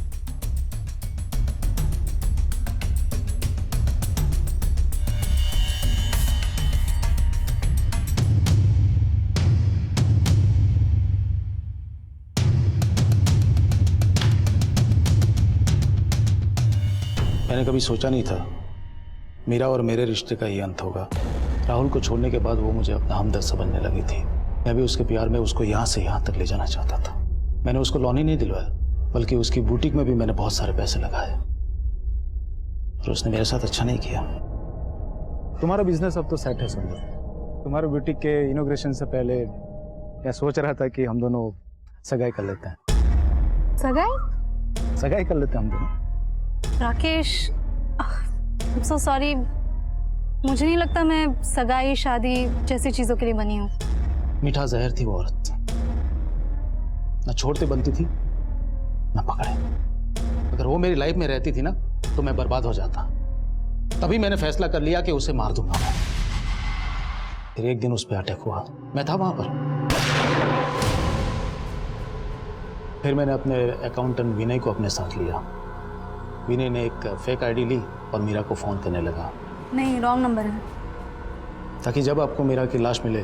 Q: मैंने कभी सोचा नहीं था मीरा और मेरे रिश्ते का ये अंत होगा। राहुल को छोड़ने के बाद वो मुझे अपना हमदर्द समझने लगी थी। मैं भी उसके प्यार में उसको यहाँ से यहाँ तक ले जाना चाहता था। मैंने उसको लोन ही नहीं दिलवाया, बल्कि उसकी बुटीक में भी मैंने बहुत सारे पैसे लगाए, और उसने मेरे साथ अच्छा नहीं किया।
T: तुम्हारा बिजनेस अब तो सेट है समझो। तुम्हारे बुटीक के इनॉग्रेशन से पहले मैं सोच रहा था कि हम दोनों सगाई कर लेते हैं।
M: सगाई
T: कर लेते हैं हम दोनों।
M: राकेश, सो सॉरी, मुझे नहीं लगता मैं सगाई शादी जैसी चीजों के लिए बनी हूँ।
Q: मीठा जहर थी वो औरत, ना छोड़ते बनती थी ना पकड़े। अगर वो मेरी लाइफ में रहती थी ना तो मैं बर्बाद हो जाता। तभी मैंने फैसला कर लिया कि उसे मार दूंगा मैं। फिर एक दिन उस पर अटैक हुआ, मैं था वहां पर। फिर मैंने अपने अकाउंटेंट विनय को अपने साथ लिया। विनय ने एक फेक आईडी ली और मीरा को फोन करने लगा।
M: नहीं, रॉन्ग नंबर है।
Q: ताकि जब आपको मीरा की लाश मिले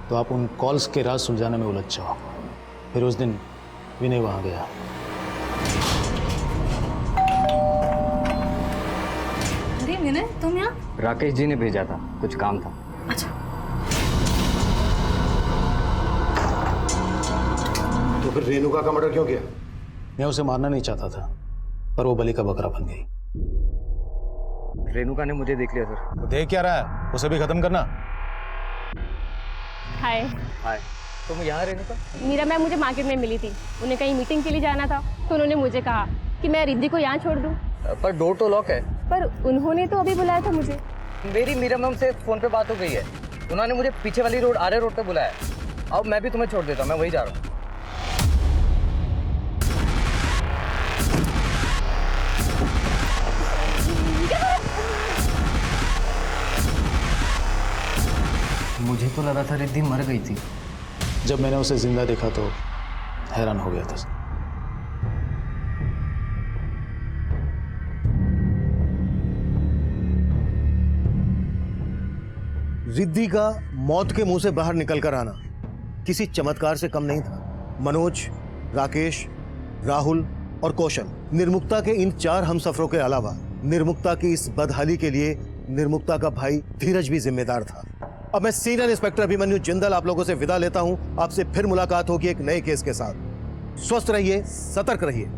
Q: तो आप उन कॉल्स के राज सुलझाने में उलझ जाओ। फिर उस दिन विनय वहां गया।
M: अरे विनय, तुम यहाँ?
J: राकेश जी ने भेजा था, कुछ काम था।
M: अच्छा।
G: तो फिर रेणुका का मर्डर क्यों किया?
Q: मैं उसे मारना नहीं चाहता था, पर वो बलि का बकरा बन गई।
J: रेणुका ने मुझे देख लिया सर।
D: तो देख क्या रहा है, उसे भी खत्म करना।
N: हाय।
J: हाय। तुम यहाँ रेणुका?
N: मीरा मैम मुझे मार्केट में मिली थी, उन्हें कहीं मीटिंग के लिए जाना था, तो उन्होंने मुझे कहा कि मैं रिद्धि को यहाँ छोड़ दूँ।
J: पर डोर तो लॉक है।
N: पर उन्होंने तो अभी बुलाया था मुझे।
J: मेरी मीरा मैम से फोन पे बात हो गई है, उन्होंने मुझे पीछे वाली रोड आर्य रोड पे बुलाया। अब मैं भी तुम्हें छोड़ देता हूँ, मैं वही जा रहा हूँ। मुझे तो लगा था रिद्धि मर गई थी।
Q: जब मैंने उसे जिंदा देखा तो हैरान हो गया था।
C: रिद्धि का मौत के मुंह से बाहर निकलकर आना किसी चमत्कार से कम नहीं था। मनोज, राकेश, राहुल और कौशल, निर्मुक्ता के इन 4 हमसफरों के अलावा निर्मुक्ता की इस बदहाली के लिए निर्मुक्ता का भाई धीरज भी जिम्मेदार था। अब मैं सीनियर इंस्पेक्टर अभिमन्यु जिंदल आप लोगों से विदा लेता हूं। आपसे फिर मुलाकात होगी एक नए केस के साथ। स्वस्थ रहिए, सतर्क रहिए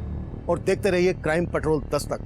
C: और देखते रहिए क्राइम पेट्रोल दस्तक।